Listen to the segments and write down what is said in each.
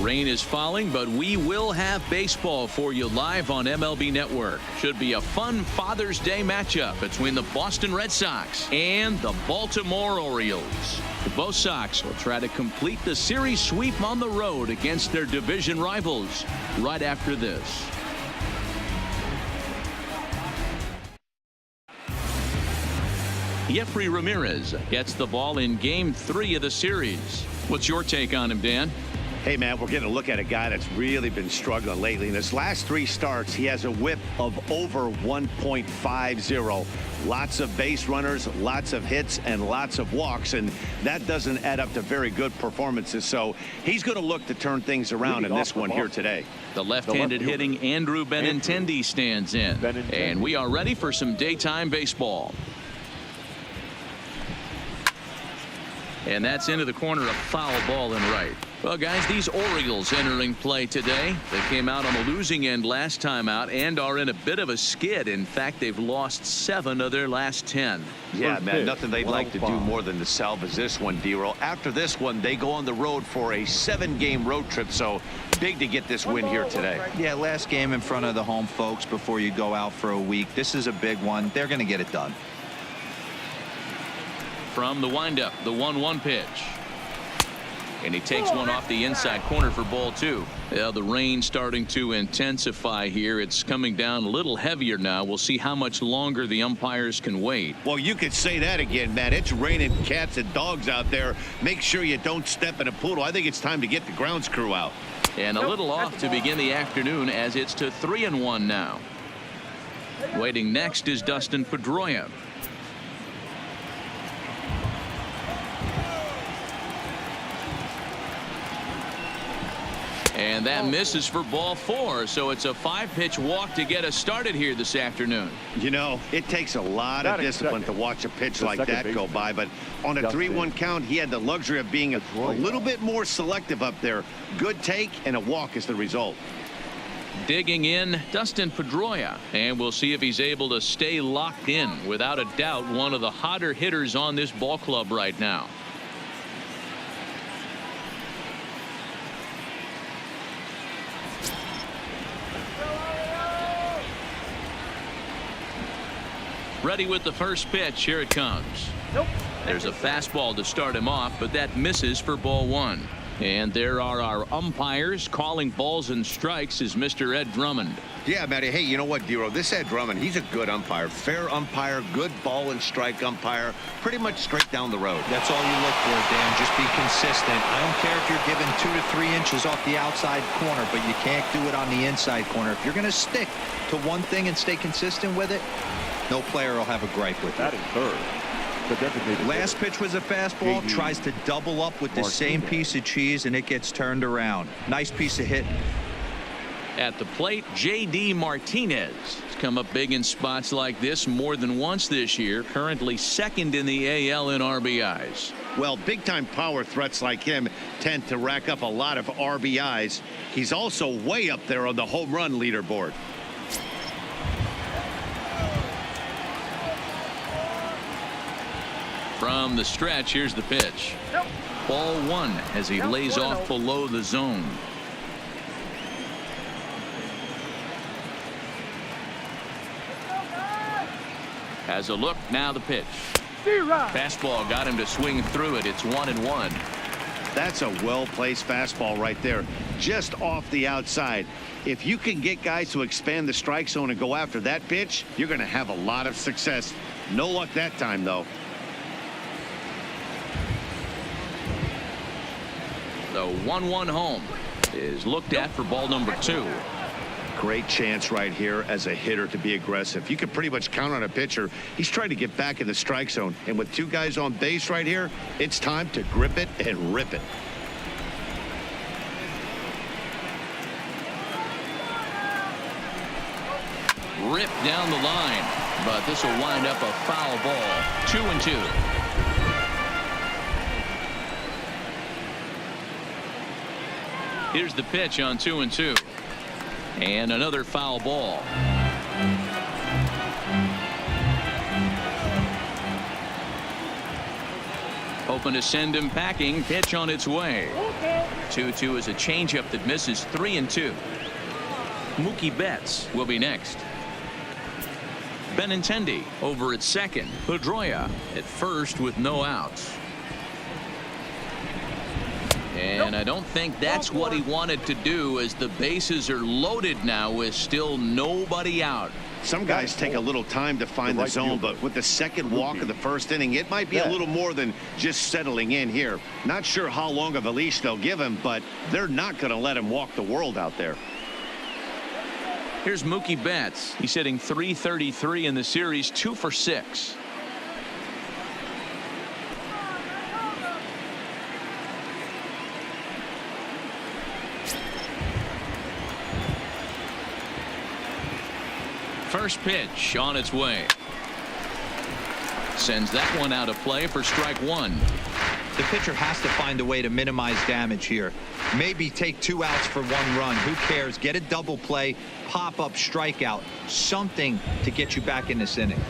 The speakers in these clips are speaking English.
Rain is falling, but we will have baseball for you live on MLB Network. Should be a fun Father's Day matchup between the Boston Red Sox and the Baltimore Orioles. Both Sox will try to complete the series sweep on the road against their division rivals right after this. Jeffrey Ramirez gets the ball in Game 3 of the series. What's your take on him, Dan? Hey, man, we're getting a look at a guy that's really been struggling lately. In his last 3 starts, he has a whip of over 1.50. Lots of base runners, lots of hits, and lots of walks, and that doesn't add up to very good performances. So he's going to look to turn things around in this one here today. The left-handed hitting Andrew Benintendi stands in. And we are ready for some daytime baseball. And that's into the corner, a foul ball and right. Well, guys, these Orioles entering play today. They came out on the losing end last time out and are in a bit of a skid. In fact, they've lost 7 of their last 10. Yeah, man, nothing they'd like to do more than to salvage this one, D-Roll. After this one, they go on the road for a 7-game road trip, so big to get this win here today. Yeah, last game in front of the home folks before you go out for a week. This is a big one. They're going to get it done. From the windup, the 1-1 pitch. And he takes one off the inside corner for ball 2. Yeah, the rain starting to intensify here. It's coming down a little heavier now. We'll see how much longer the umpires can wait. Well, you could say that again, Matt. It's raining cats and dogs out there. Make sure you don't step in a poodle. I think it's time to get the grounds crew out. And a little off to begin the afternoon as it's to 3-1 now. Waiting next is Dustin Pedroia. And that misses for ball 4. So it's a 5-pitch walk to get us started here this afternoon. You know, it takes a lot of discipline to watch a pitch like that go by. But on a 3-1 count, he had the luxury of being a little bit more selective up there. Good take and a walk is the result. Digging in, Dustin Pedroia. And we'll see if he's able to stay locked in. Without a doubt, one of the hotter hitters on this ball club right now. Ready with the first pitch. Here it comes. There's a fastball to start him off, but that misses for ball 1. And there are our umpires calling balls and strikes is Mr. Ed Drummond. Yeah, Matty. Hey, you know what, D-Roll? This Ed Drummond, he's a good umpire. Fair umpire, good ball and strike umpire. Pretty much straight down the road. That's all you look for, Dan. Just be consistent. I don't care if you're given 2 to 3 inches off the outside corner, but you can't do it on the inside corner. If you're going to stick to one thing and stay consistent with it, no player will have a gripe with that. That is third. Last pitch was a fastball. Tries to double up with the same piece of cheese, and it gets turned around. Nice piece of hitting. At the plate, J.D. Martinez has come up big in spots like this more than once this year. Currently second in the AL in RBIs. Well, big-time power threats like him tend to rack up a lot of RBIs. He's also way up there on the home run leaderboard. From the stretch, here's the pitch. Ball 1 as he lays off below the zone. Has a look, now the pitch. Fastball got him to swing through it. It's 1-1. That's a well-placed fastball right there, just off the outside. If you can get guys to expand the strike zone and go after that pitch, you're going to have a lot of success. No luck that time, though. The 1-1 home is looked at for ball number 2. Great chance right here as a hitter to be aggressive. You can pretty much count on a pitcher. He's trying to get back in the strike zone. And with 2 guys on base right here, it's time to grip it and rip it. Ripped down the line, but this will wind up a foul ball. 2-2. Here's the pitch on 2-2. And another foul ball. Hoping to send him packing. Pitch on its way. 2-2 is a changeup that misses. 3-2. Mookie Betts will be next. Benintendi over at second. Pedroia at first with no outs. And I don't think that's what he wanted to do, as the bases are loaded now with still nobody out. Some guys take a little time to find the zone, but with the second walk of the first inning, it might be a little more than just settling in here. Not sure how long of a leash they'll give him, but they're not going to let him walk the world out there. Here's Mookie Betts. He's hitting .333 in the series, 2 for 6. First pitch on its way. Sends that one out of play for strike 1. The pitcher has to find a way to minimize damage here. Maybe take 2 outs for 1 run. Who cares? Get a double play, pop up, strikeout, something to get you back in this inning.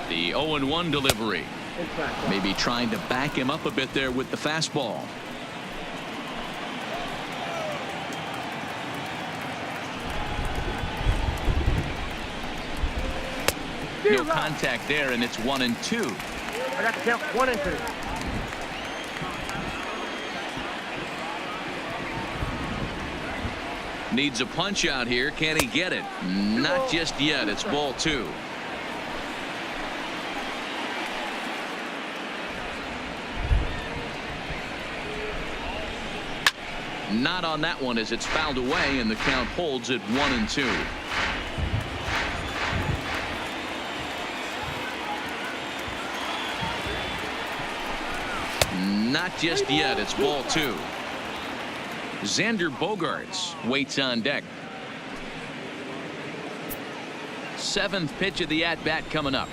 The 0-1 delivery. Maybe trying to back him up a bit there with the fastball. No contact there, and it's 1-2. I got to count 1 and 2. Needs a punch out here. Can he get it? Not just yet. It's ball 2. Not on that one, as it's fouled away, and the count holds at 1-2. Not just yet. It's ball 2. Xander Bogaerts waits on deck. 7th pitch of the at-bat coming up.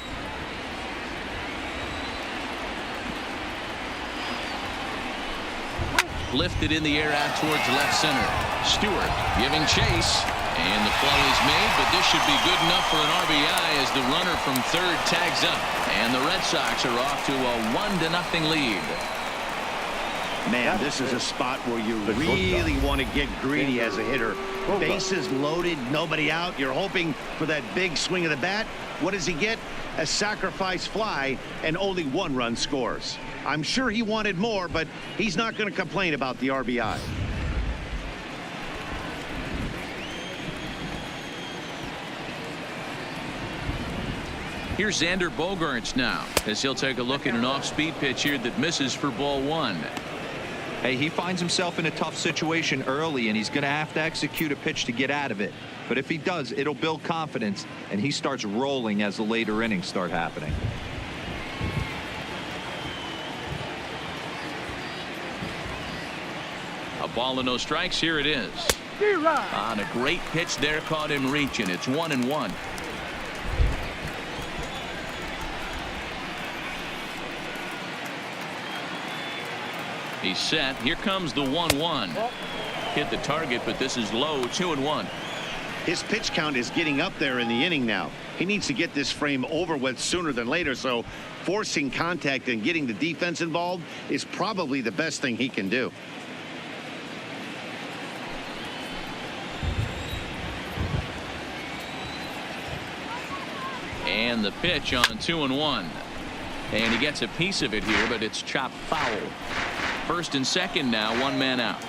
Lifted in the air out towards left center. Stewart giving chase, and the play is made, but this should be good enough for an RBI as the runner from third tags up, and the Red Sox are off to a 1-0 lead. Man, this is a spot where you really want to get greedy as a hitter. Bases loaded, nobody out. You're hoping for that big swing of the bat. What does he get? A sacrifice fly, and only 1 run scores. I'm sure he wanted more, but he's not going to complain about the RBI. Here's Xander Bogaerts now, as he'll take a look at an off-speed pitch here that misses for ball 1. Hey, he finds himself in a tough situation early, and he's going to have to execute a pitch to get out of it. But if he does, it'll build confidence, and he starts rolling as the later innings start happening. A ball and no strikes. Here it is. On a great pitch there, caught him reaching. It's 1-1. He's set. Here comes the 1-1. Hit the target, but this is low. 2-1. His pitch count is getting up there in the inning now. He needs to get this frame over with sooner than later, so forcing contact and getting the defense involved is probably the best thing he can do. And the pitch on 2-1. And he gets a piece of it here, but it's chopped foul. First and second now, 1 man out.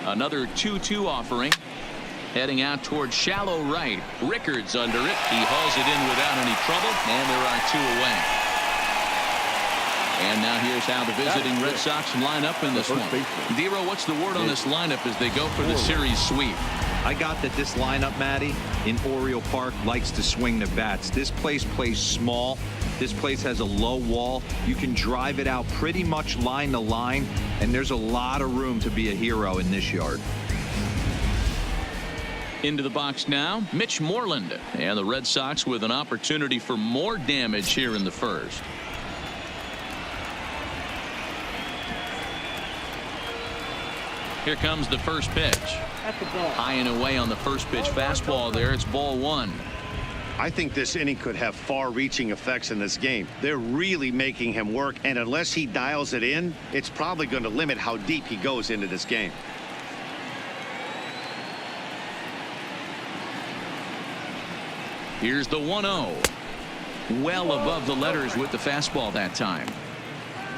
Another 2-2 offering. Heading out towards shallow right. Rickards under it. He hauls it in without any trouble, and there are 2 away. And now here's how the visiting Red Sox line up in this one. Dero, what's the word on this lineup as they go for the series sweep? I got that this lineup, Matty, in Oriole Park likes to swing the bats. This place plays small. This place has a low wall. You can drive it out pretty much line to line, and there's a lot of room to be a hero in this yard. Into the box now, Mitch Moreland, and the Red Sox with an opportunity for more damage here in the first. Here comes the first pitch. That's the ball. High and away on the first pitch fastball there. It's ball one. I think this inning could have far-reaching effects in this game. They're really making him work, and unless he dials it in, it's probably going to limit how deep he goes into this game. Here's the 1-0. Well above the letters with the fastball that time.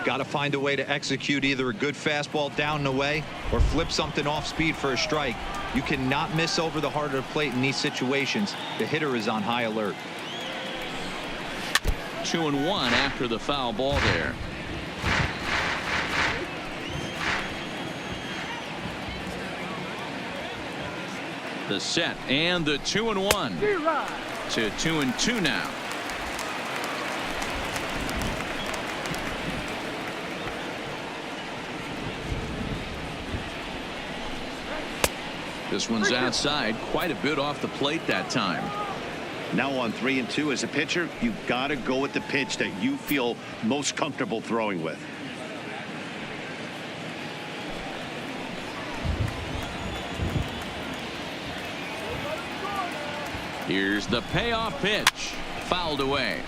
Got to find a way to execute either a good fastball down and away or flip something off speed for a strike. You cannot miss over the heart of the plate in these situations. The hitter is on high alert. 2-1 after the foul ball there. The set and the 2-1 to 2-2 now. This one's outside, quite a bit off the plate that time. Now on 3-2 as a pitcher, you've got to go with the pitch that you feel most comfortable throwing with. Here's the payoff pitch. Fouled away.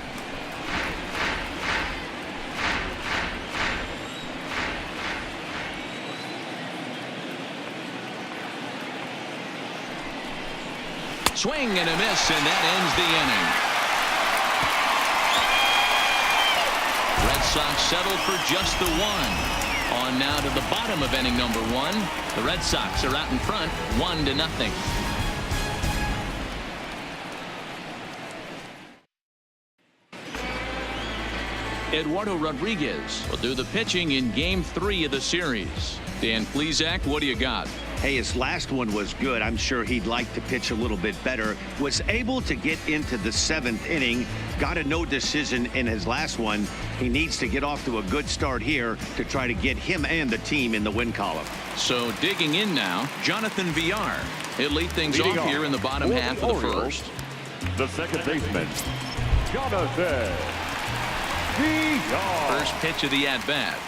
Swing and a miss, and that ends the inning. Red Sox settled for just the one. On now to the bottom of inning number one. The Red Sox are out in front 1-0. Eduardo Rodriguez will do the pitching in game 3 of the series. Dan Plesac, what do you got? Hey, his last one was good. I'm sure he'd like to pitch a little bit better. Was able to get into the 7th inning. Got a no decision in his last one. He needs to get off to a good start here to try to get him and the team in the win column. So digging in now, Jonathan Villar. He'll lead things off here in the bottom half of the first. The second baseman, Jonathan Villar. First pitch of the at-bat.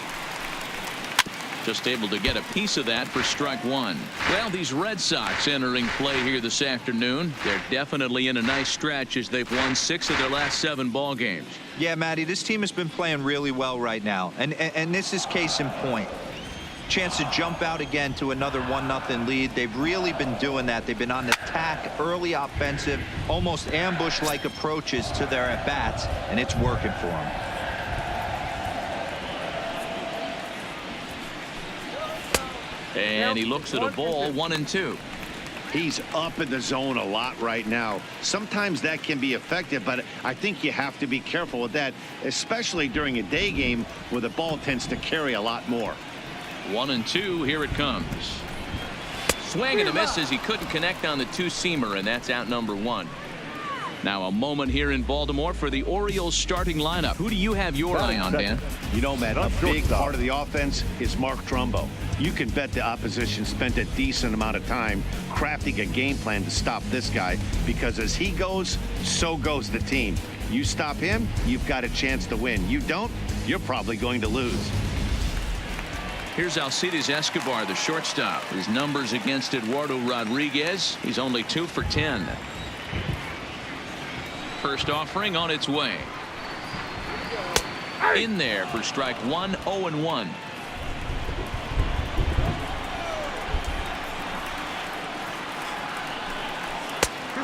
Just able to get a piece of that for strike one. Well, these Red Sox entering play here this afternoon. They're definitely in a nice stretch as they've won 6 of their last 7 ball games. Yeah, Matty, this team has been playing really well right now. And this is case in point. Chance to jump out again to another 1-0 lead. They've really been doing that. They've been on the attack, early offensive, almost ambush-like approaches to their at-bats, and it's working for them. And he looks at a ball, 1-2. He's up in the zone a lot right now. Sometimes that can be effective, but I think you have to be careful with that, especially during a day game where the ball tends to carry a lot more. 1-2. Here it comes. Swing and a miss as he couldn't connect on the two-seamer, and that's out number 1. Now a moment here in Baltimore for the Orioles starting lineup. Who do you have your eye on, Dan? You know, Matt, a big part of the offense is Mark Trumbo. You can bet the opposition spent a decent amount of time crafting a game plan to stop this guy, because as he goes, so goes the team. You stop him, you've got a chance to win. You don't, you're probably going to lose. Here's Alcides Escobar, the shortstop. His numbers against Eduardo Rodriguez, he's only 2 for 10. First offering on its way. In there for strike 1, 0-1.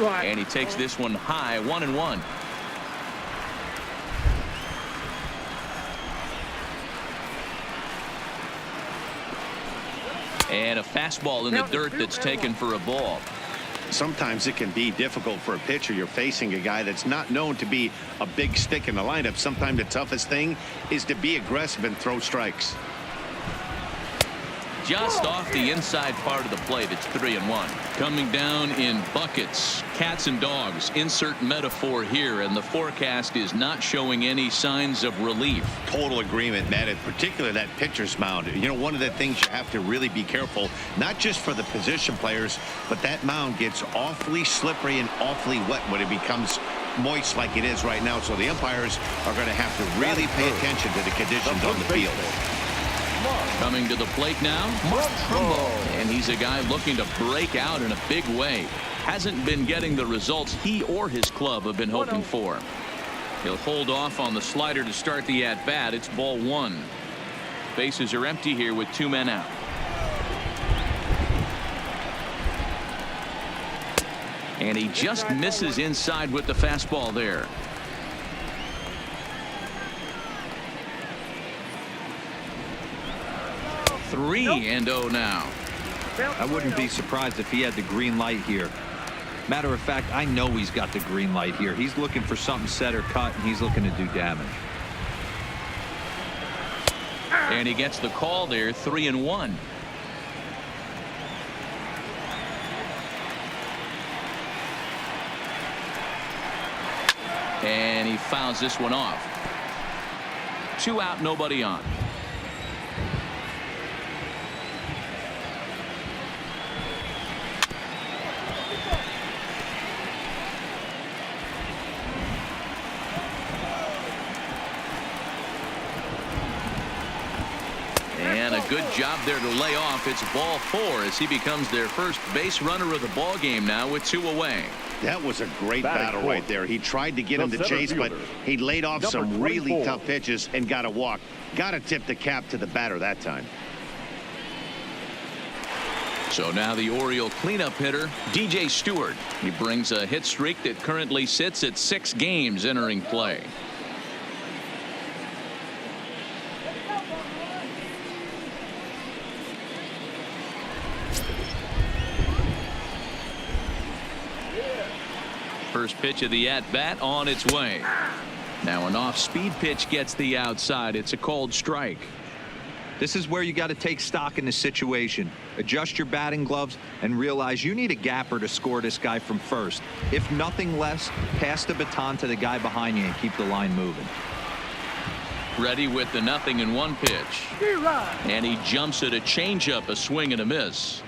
And he takes this one high, 1-1. And a fastball in the dirt that's taken for a ball. Sometimes it can be difficult for a pitcher. You're facing a guy that's not known to be a big stick in the lineup. Sometimes the toughest thing is to be aggressive and throw strikes. Just off the inside part of the plate. It's 3-1. Coming down in buckets, cats and dogs. Insert metaphor here, and the forecast is not showing any signs of relief. Total agreement, Matt. In particular, that pitcher's mound. You know, one of the things you have to really be careful, not just for the position players, but that mound gets awfully slippery and awfully wet when it becomes moist like it is right now. So the umpires are going to have to really pay attention to the conditions on the field. Coming to the plate now, Mark Trumbo. And he's a guy looking to break out in a big way. Hasn't been getting the results he or his club have been hoping for. He'll hold off on the slider to start the at-bat. It's ball 1. Bases are empty here with 2 men out. And he just misses inside with the fastball there. 3-0 now. I wouldn't be surprised if he had the green light here. Matter of fact, I know he's got the green light here. He's looking for something set or cut, and he's looking to do damage. And he gets the call there. 3-1. And he fouls this one off. 2 out, nobody on. And a good job there to lay off. It's ball 4 as he becomes their first base runner of the ball game now with 2 away. That was a great battle right there. He tried to get him to chase, but he laid off some really tough pitches and got a walk. Got to tip the cap to the batter that time. So now the Oriole cleanup hitter, DJ Stewart. He brings a hit streak that currently sits at 6 games entering play. First pitch of the at-bat on its way. Now an off-speed pitch gets the outside. It's a called strike. This is where you got to take stock in the situation. Adjust your batting gloves and realize you need a gapper to score this guy from first. If nothing less, pass the baton to the guy behind you and keep the line moving. Ready with the 0-1 pitch. And he jumps at a changeup, a swing and a miss.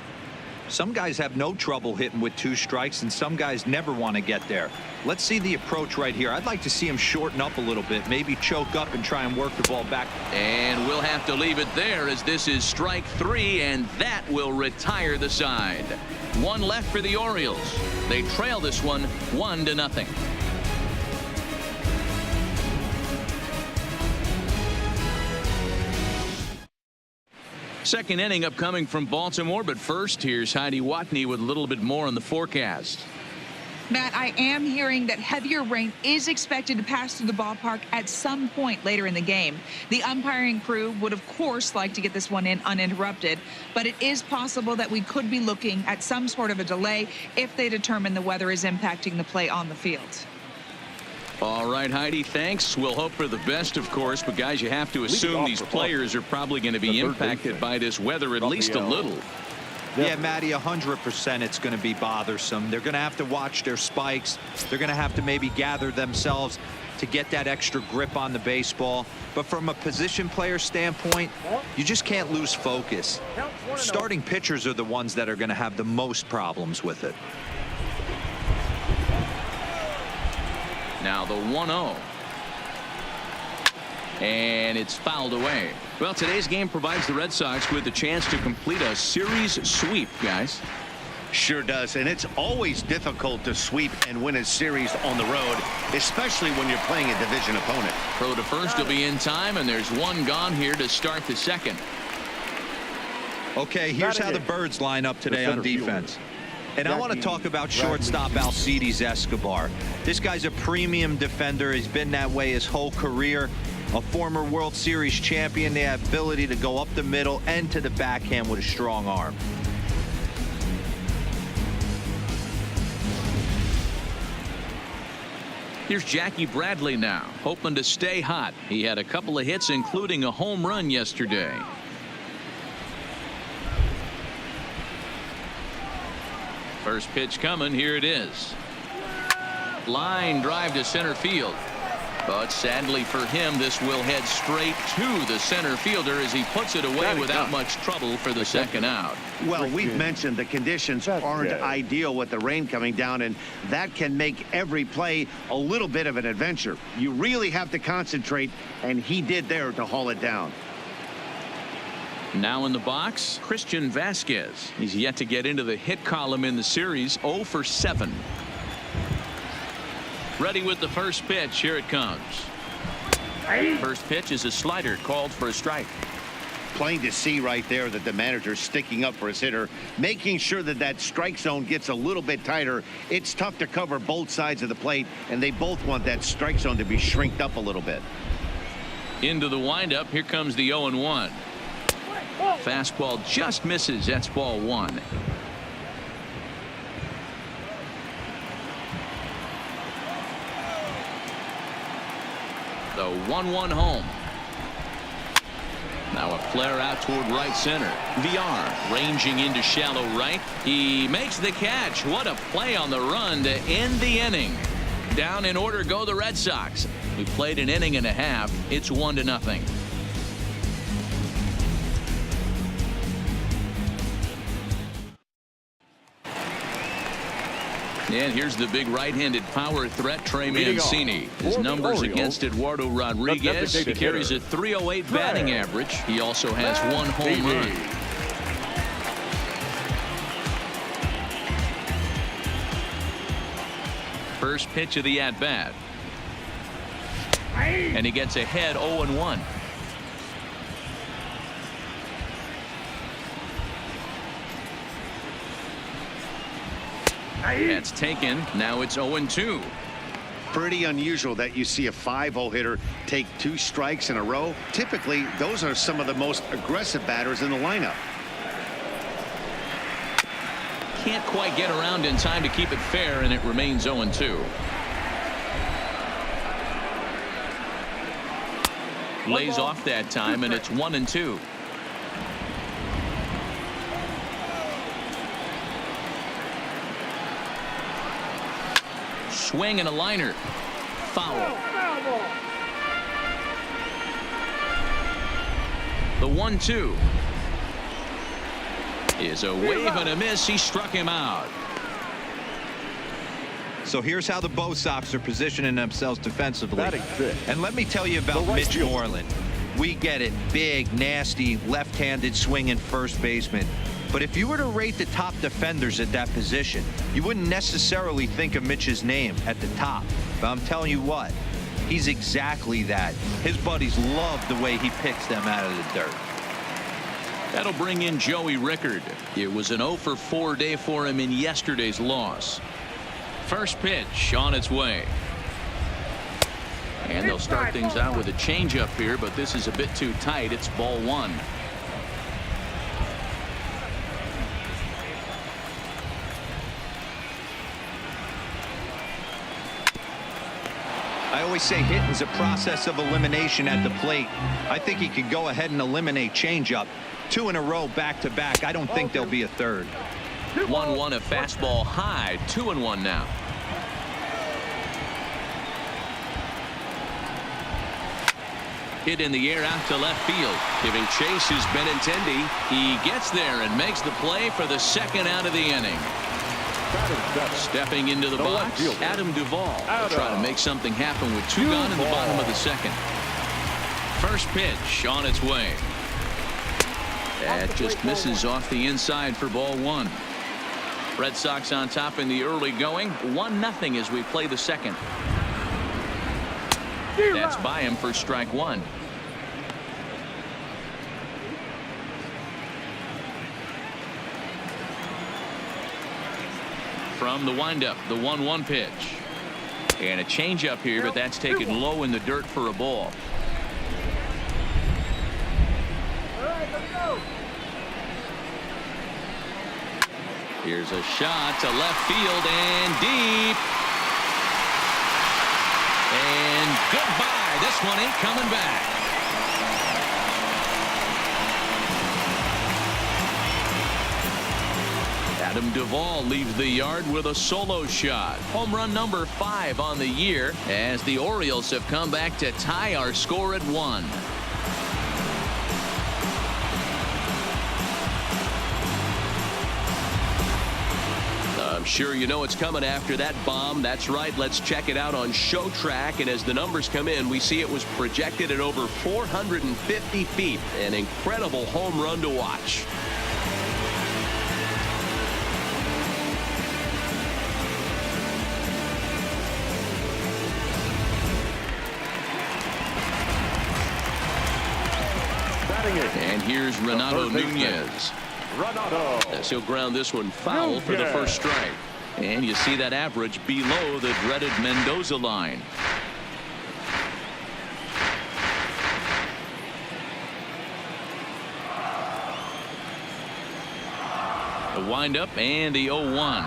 Some guys have no trouble hitting with 2 strikes, and some guys never want to get there. Let's see the approach right here. I'd like to see him shorten up a little bit, maybe choke up and try and work the ball back. And we'll have to leave it there as this is strike 3, and that will retire the side. 1 left for the Orioles. They trail this one 1-0. Second inning upcoming from Baltimore, but first here's Heidi Watney with a little bit more on the forecast. Matt, I am hearing that heavier rain is expected to pass through the ballpark at some point later in the game. The umpiring crew would, of course, like to get this one in uninterrupted, but it is possible that we could be looking at some sort of a delay if they determine the weather is impacting the play on the field. All right, Heidi, thanks. We'll hope for the best, of course, but guys, you have to assume these players are probably going to be impacted by this weather at least a little. Yeah, Matty, 100% it's going to be bothersome. They're going to have to watch their spikes. They're going to have to maybe gather themselves to get that extra grip on the baseball. But from a position player standpoint, you just can't lose focus. Starting pitchers are the ones that are going to have the most problems with it. Now the 1-0. And it's fouled away. Well, today's game provides the Red Sox with a chance to complete a series sweep, guys. Sure does, and it's always difficult to sweep and win a series on the road, especially when you're playing a division opponent. Throw to first will be in time, and there's 1 gone here to start the second. Okay, here's how the Birds line up today on defense. And I want to talk about shortstop Alcides Escobar. This guy's a premium defender. He's been that way his whole career. A former World Series champion. They have ability to go up the middle and to the backhand with a strong arm. Here's Jackie Bradley now, hoping to stay hot. He had a couple of hits, including a home run yesterday. First pitch coming. Here it is. Line drive to center field. But sadly for him, this will head straight to the center fielder as he puts it away without much trouble for the second out. Well, we've mentioned the conditions aren't ideal with the rain coming down, and that can make every play a little bit of an adventure. You really have to concentrate, and he did there to haul it down. Now in the box, Christian Vasquez. He's yet to get into the hit column in the series. 0 for 7. Ready with the first pitch. Here it comes. First pitch is a slider called for a strike. Plain to see right there that the manager's sticking up for his hitter, making sure that that strike zone gets a little bit tighter. It's tough to cover both sides of the plate, and they both want that strike zone to be shrinked up a little bit. Into the windup. Here comes the 0-1. Fastball just misses. That's ball 1. The 1-1 home. Now a flare out toward right center. VR ranging into shallow right. He makes the catch. What a play on the run to end the inning. Down in order go the Red Sox. We played an inning and a half. It's 1-0. And here's the big right-handed power threat, Trey Mancini. His numbers against Eduardo Rodriguez. He carries a .308 batting average. He also has 1 home run. First pitch of the at-bat. And he gets ahead 0-1. That's taken. Now it's 0-2. Pretty unusual that you see a 5-0 hitter take 2 strikes in a row. Typically, those are some of the most aggressive batters in the lineup. Can't quite get around in time to keep it fair, and it remains 0-2. Lays off that time, and it's 1-2. Swing and a liner. Foul. The 1-2 is a wave and a miss. He struck him out. So here's how the BO Sox are positioning themselves defensively. And let me tell you about Mitch Moreland. We get it. Big, nasty, left-handed swinging first baseman. But if you were to rate the top defenders at that position, you wouldn't necessarily think of Mitch's name at the top. But I'm telling you what, he's exactly that. His buddies love the way he picks them out of the dirt. That'll bring in Joey Rickard. It was an 0 for 4 day for him in yesterday's loss. First pitch on its way. And they'll start things out with a changeup here, but this is a bit too tight. It's ball 1. I always say hitting is a process of elimination at the plate. I think he could go ahead and eliminate changeup. 2 in a row back to back. I don't think there'll be a third. 1-1, a fastball high. 2-1 now. Hit in the air out to left field. Giving chase is Benintendi. He gets there and makes the play for the second out of the inning. Stepping into the box, Adam Duvall will try to make something happen with 2 gone in the bottom of the second. First pitch on its way. That just misses off the inside for ball 1. Red Sox on top in the early going. 1-0 as we play the second. That's by him for strike 1. From the windup, the 1-1 pitch. And a changeup here, but that's taken low in the dirt for a ball. Here's a shot to left field and deep. And goodbye. This one ain't coming back. Adam Duvall leaves the yard with a solo shot. Home run number 5 on the year as the Orioles have come back to tie our score at 1. The Sure, you know it's coming after that bomb. That's right. Let's check it out on Show Track. And as the numbers come in, we see it was projected at over 450 feet. An incredible home run to watch. And here's Renato Nunez. As he'll ground this one foul for the first strike. And you see that average below the dreaded Mendoza line. The windup and the 0-1.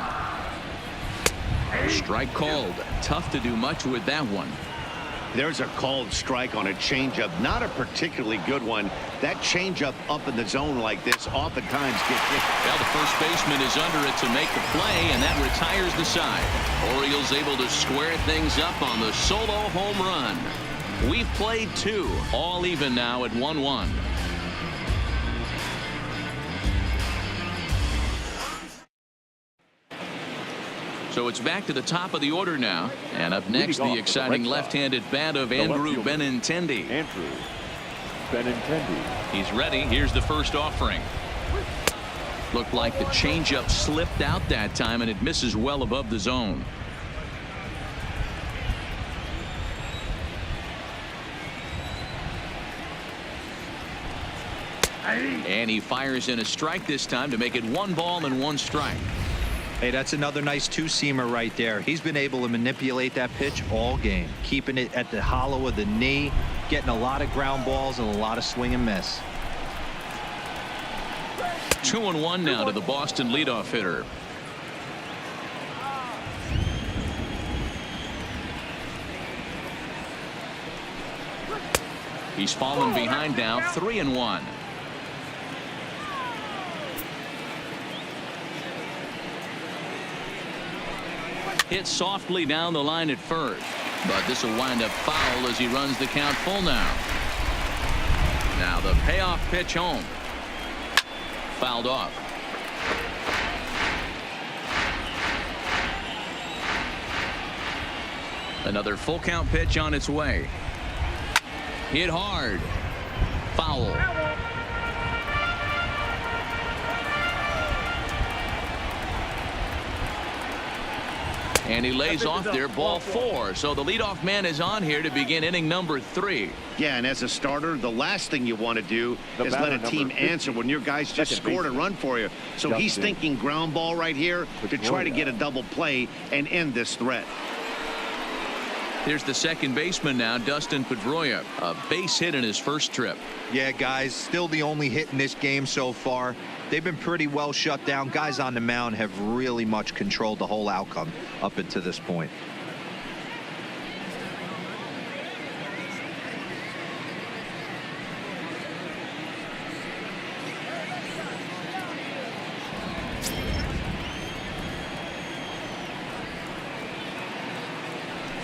Strike called. Tough to do much with that one. There's a called strike on a changeup, not a particularly good one. That changeup up in the zone like this oftentimes gets hit. Well, the first baseman is under it to make the play, and that retires the side. Orioles able to square things up on the solo home run. We've played 2, all even now at 1-1. So it's back to the top of the order now. And up next, the exciting left-handed bat of Andrew Benintendi. He's ready. Here's the first offering. Looked like the changeup slipped out that time, and it misses well above the zone. And he fires in a strike this time to make it 1 ball and 1 strike. Hey, that's another nice two-seamer right there. He's been able to manipulate that pitch all game, keeping it at the hollow of the knee, getting a lot of ground balls and a lot of swing and miss. 2-1 now to the Boston leadoff hitter. He's fallen behind now, 3-1. Hit softly down the line at first, but this will wind up foul as he runs the count full now. Now the payoff pitch home. Fouled off. Another full count pitch on its way. Hit hard. Foul. And he lays off there, ball 4. So the leadoff man is on here to begin inning number 3. Yeah, and as a starter, the last thing you want to do is let a team answer when your guys just scored a run for you. So he's thinking ground ball right here to try to get a double play and end this threat. Here's the second baseman now, Dustin Pedroia. A base hit in his first trip. Yeah, guys, still the only hit in this game so far. They've been pretty well shut down. Guys on the mound have really much controlled the whole outcome up until this point.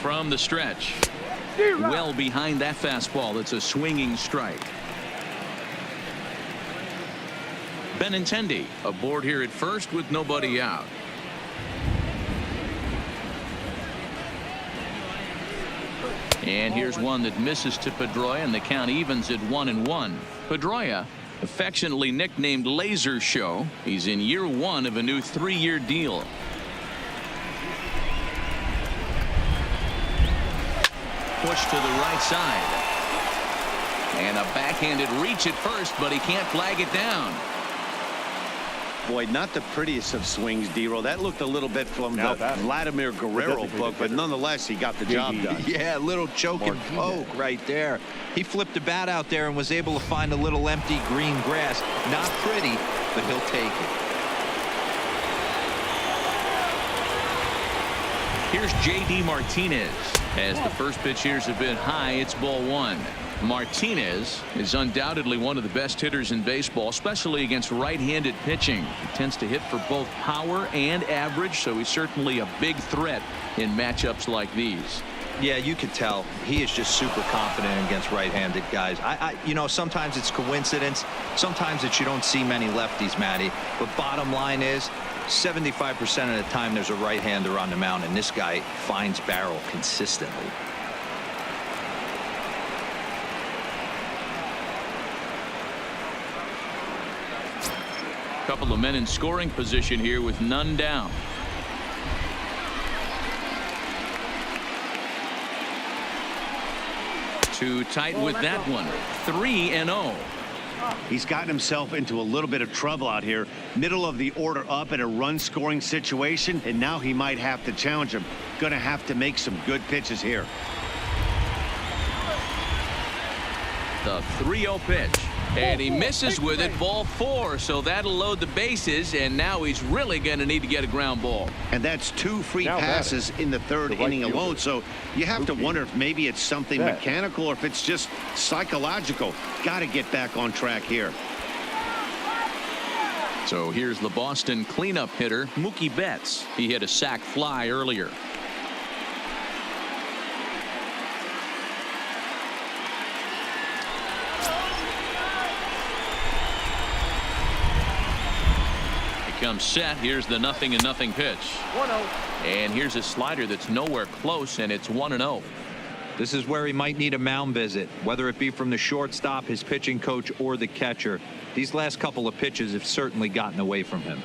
From the stretch, well behind that fastball. It's a swinging strike. Benintendi aboard here at first with nobody out. And here's one that misses to Pedroia, and the count evens at 1-1. Pedroia, affectionately nicknamed Laser Show. He's in year 1 of a new 3-year deal. Push to the right side. And a backhanded reach at first, but he can't flag it down. Boy, not the prettiest of swings, D-Roll. That looked a little bit from the Vladimir Guerrero book, but nonetheless, he got the job done. Yeah, a little choke and poke right there. He flipped the bat out there and was able to find a little empty green grass. Not pretty, but he'll take it. Here's J.D. Martinez. As the first pitch here is a bit high, it's ball 1. Martinez is undoubtedly one of the best hitters in baseball, especially against right-handed pitching. He tends to hit for both power and average, so he's certainly a big threat in matchups like these. Yeah, you could tell he is just super confident against right-handed guys. You know, sometimes it's coincidence. Sometimes it's you don't see many lefties, Matty. But bottom line is, 75% of the time there's a right-hander on the mound, and this guy finds barrel consistently. Couple of men in scoring position here with none down. Too tight with that one. 3-0. He's gotten himself into a little bit of trouble out here. Middle of the order up in a run scoring situation, and now he might have to challenge him. Gonna have to make some good pitches here. The 3-0 pitch. And he misses with it, ball 4, so that'll load the bases, and now he's really going to need to get a ground ball. And that's 2 free passes in the third inning alone, so you have to wonder if maybe it's something mechanical or if it's just psychological. Got to get back on track here. So here's the Boston cleanup hitter, Mookie Betts. He hit a sac fly earlier. Comes set. Here's the 0-0 pitch. 1-0. And here's a slider that's nowhere close, and it's 1-0. This is where he might need a mound visit, whether it be from the shortstop, his pitching coach, or the catcher. These last couple of pitches have certainly gotten away from him.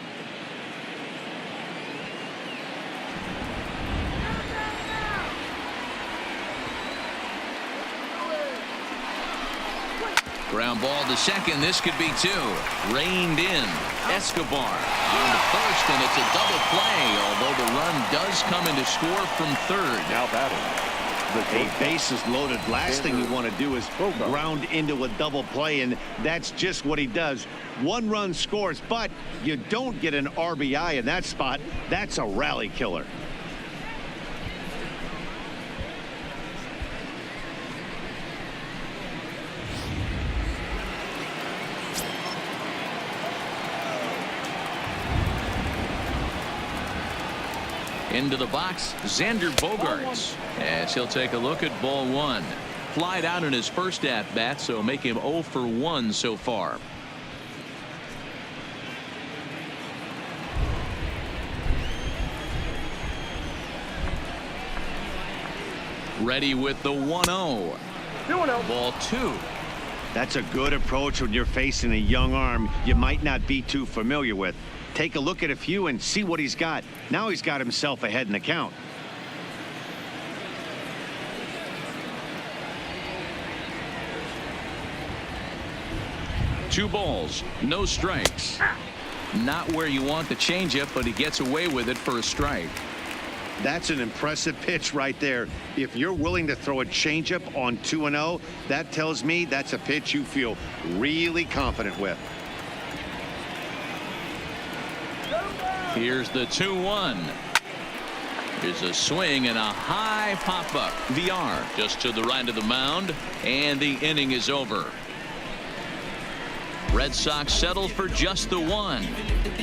Ground ball to second. This could be 2. Reined in. Escobar on to first, and it's a double play, although the run does come in to score from third. Now batting. The bases loaded. Last thing you want to do is ground into a double play, and that's just what he does. 1 run scores, but you don't get an RBI in that spot. That's a rally killer. Into the box, Xander Bogaerts, as he'll take a look at ball 1. Flied out in his first at-bat, so make him 0 for 1 so far. Ready with the 1-0. 2-0. Ball 2. That's a good approach when you're facing a young arm you might not be too familiar with. Take a look at a few and see what he's got. Now he's got himself ahead in the count. Two balls, no strikes. Not where you want the changeup, but he gets away with it for a strike. That's an impressive pitch right there. If you're willing to throw a changeup on 2-0, that tells me that's a pitch you feel really confident with. Here's the 2-1. Here's a swing and a high pop-up. VR just to the right of the mound, and the inning is over. Red Sox settle for just the 1.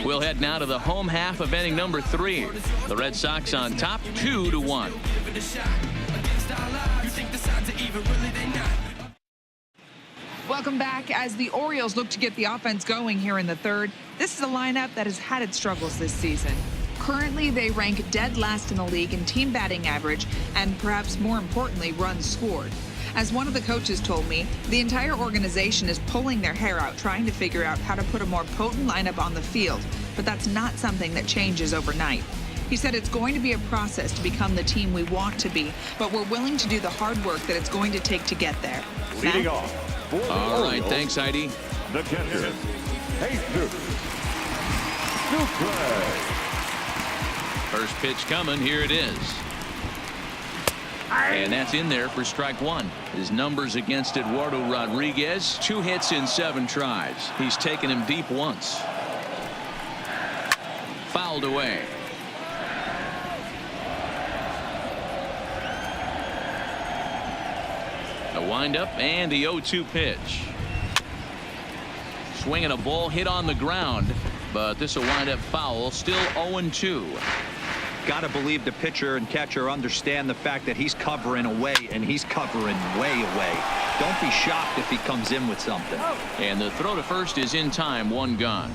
We'll head now to the home half of inning number 3. The Red Sox on top 2-1. Welcome back. As the Orioles look to get the offense going here in the third, this is a lineup that has had its struggles this season. Currently, they rank dead last in the league in team batting average and, perhaps more importantly, runs scored. As one of the coaches told me, the entire organization is pulling their hair out trying to figure out how to put a more potent lineup on the field, but that's not something that changes overnight. He said it's going to be a process to become the team we want to be, but we're willing to do the hard work that it's going to take to get there. Leading off. All right, thanks, Heidi. The catcher, Jesus. Dupree. First pitch coming. Here it is. And that's in there for strike 1. His numbers against Eduardo Rodriguez, 2 hits in 7 tries. He's taken him deep once. Fouled away. The windup and the 0-2 pitch. Swinging a ball hit on the ground, but this will wind up foul. Still 0-2. Got to believe the pitcher and catcher understand the fact that he's covering away, and he's covering way away. Don't be shocked if he comes in with something. And the throw to first is in time. 1 gone.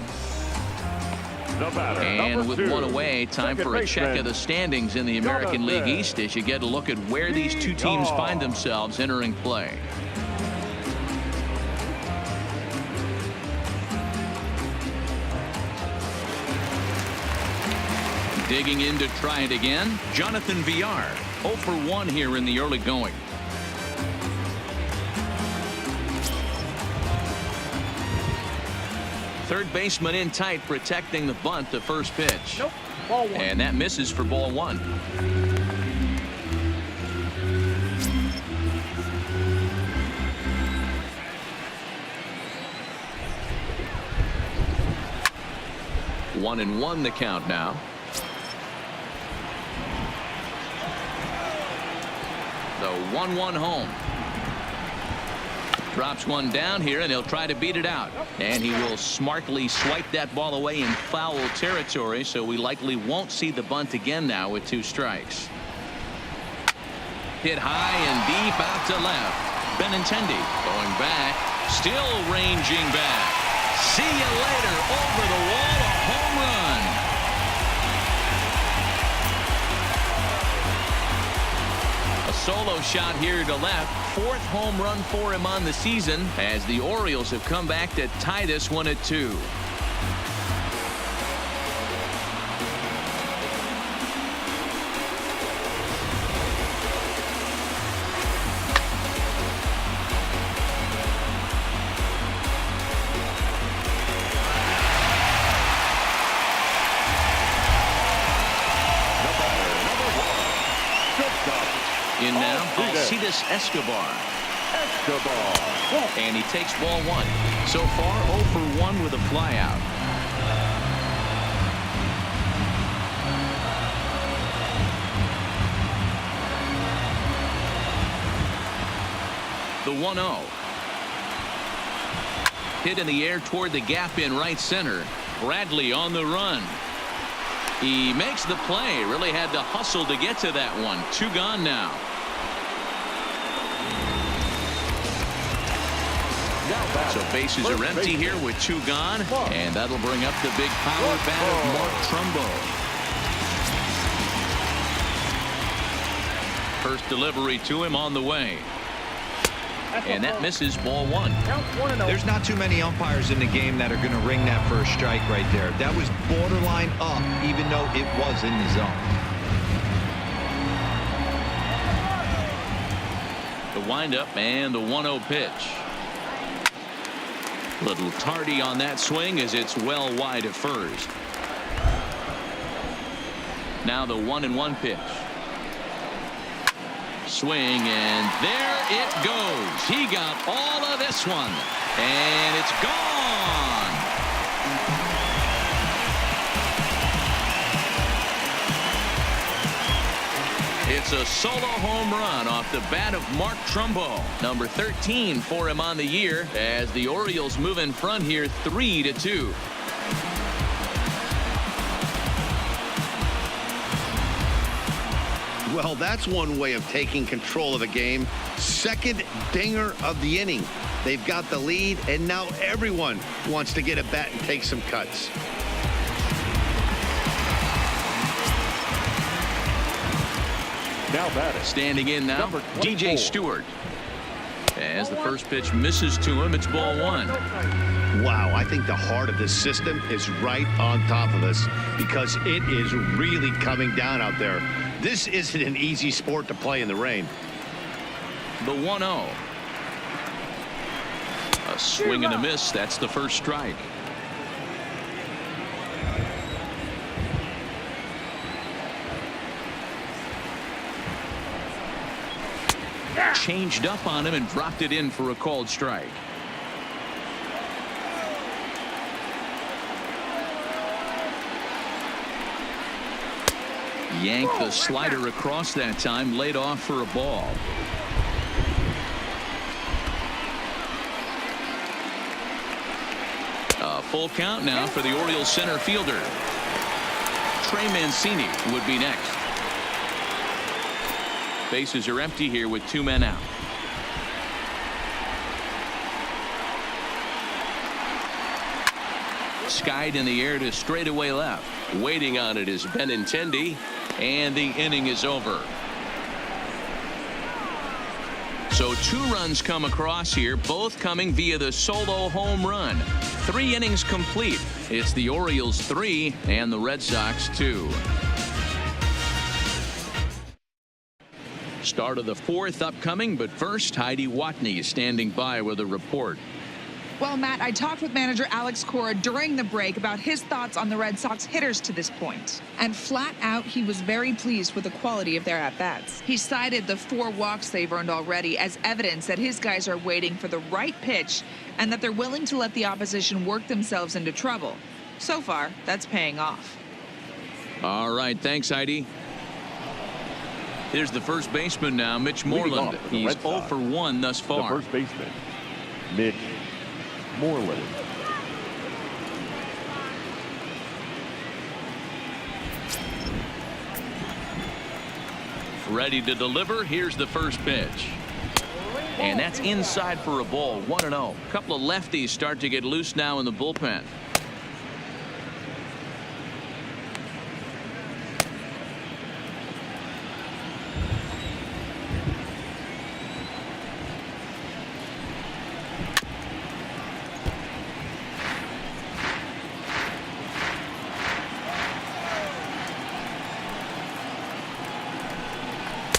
The batter, And number with 2, one away, time second for a check baseman, of the standings in the American League Jonathan East as you get a look at where these two teams find themselves entering play. Digging in to try it again, Jonathan Villar, 0 for 1 here in the early going. Third baseman in tight, protecting the bunt, the first pitch. Nope. Ball 1. And that misses for ball 1. One and one the count now. The 1-1 home. Drops one down here, and he'll try to beat it out. And he will smartly swipe that ball away in foul territory, so we likely won't see the bunt again now with 2 strikes. Hit high and deep out to left. Benintendi going back, still ranging back. See you later, over the wall, a home run. A solo shot here to left. 4th home run for him on the season as the Orioles have come back to tie this one at 2. In now, Alcides Escobar. And he takes ball 1. So far, 0 for 1 with a flyout. The 1-0. Hit in the air toward the gap in right center. Bradley on the run. He makes the play. Really had to hustle to get to that one. 2 gone now. So bases are empty here with 2 gone. And that'll bring up the big power bat of Mark Trumbo. First delivery to him on the way. And that misses ball 1. There's not too many umpires in the game that are going to ring that first strike right there. That was borderline up, even though it was in the zone. The windup and the 1-0 pitch. Little tardy on that swing as it's well wide of first. Now the 1-1 pitch. Swing, and there it goes. He got all of this one, and it's gone. It's a solo home run off the bat of Mark Trumbo, number 13 for him on the year, as the Orioles move in front here 3-2. Well, that's one way of taking control of a game. Second dinger of the inning. They've got the lead, and now everyone wants to get a bat and take some cuts. Now batting. Standing in now, DJ Stewart. As the first pitch misses to him, it's ball 1. Wow, I think the heart of this system is right on top of us because it is really coming down out there. This isn't an easy sport to play in the rain. The 1-0. A swing and a miss. That's the first strike. Changed up on him and dropped it in for a called strike. Yanked the slider across that time, laid off for a ball. A full count now for the Orioles center fielder. Trey Mancini would be next. Bases are empty here with 2 men out. Skied in the air to straightaway left. Waiting on it is Benintendi. And the inning is over. So 2 runs come across here, both coming via the solo home run. 3 innings complete. It's the Orioles 3 and the Red Sox 2. Start of the 4th upcoming, but first Heidi Watney standing by with a report. Well, Matt, I talked with manager Alex Cora during the break about his thoughts on the Red Sox hitters to this point. And flat out, he was very pleased with the quality of their at-bats. He cited the 4 walks they've earned already as evidence that his guys are waiting for the right pitch and that they're willing to let the opposition work themselves into trouble. So far, that's paying off. All right, thanks, Heidi. Here's the first baseman now, Mitch Moreland. He's 0 for 1 thus far. The first baseman, Mitch Moreland. Ready to deliver. Here's the first pitch. And that's inside for a ball. 1-0. A couple of lefties start to get loose now in the bullpen.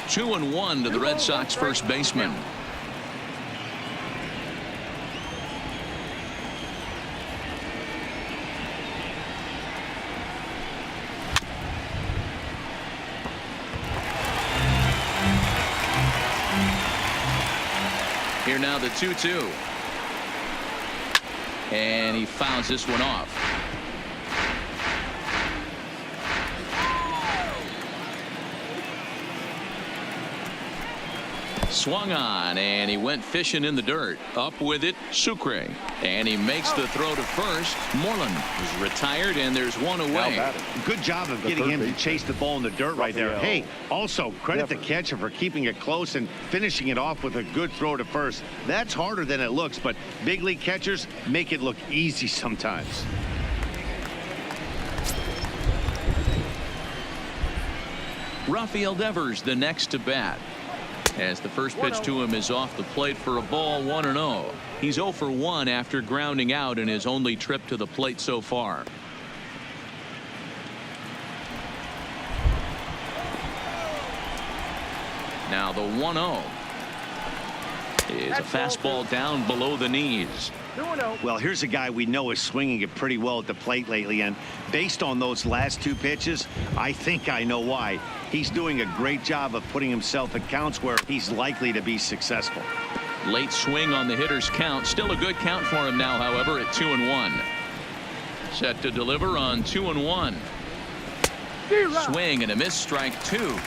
Two and 1 to the Red Sox first baseman. Here now the 2-2. And he fouls this one off. Swung on, and he went fishing in the dirt. Up with it, Sucre. And he makes the throw to first. Moreland is retired, and there's one away. Good job of getting him to chase the ball in the dirt right there. Hey, also credit the catcher for keeping it close and finishing it off with a good throw to first. That's harder than it looks, but big league catchers make it look easy sometimes. Raphael Devers the next to bat, as the first pitch to him is off the plate for a ball. 1-0. He's 0 for 1 after grounding out in his only trip to the plate so far. Now the 1-0 is a fastball down below the knees. Well, here's a guy we know is swinging it pretty well at the plate lately, and based on those last 2 pitches, I think I know why. He's doing a great job of putting himself at counts where he's likely to be successful. Late swing on the hitter's count. Still a good count for him now, however, at 2-1. Set to deliver on 2-1. Swing and a miss, strike 2.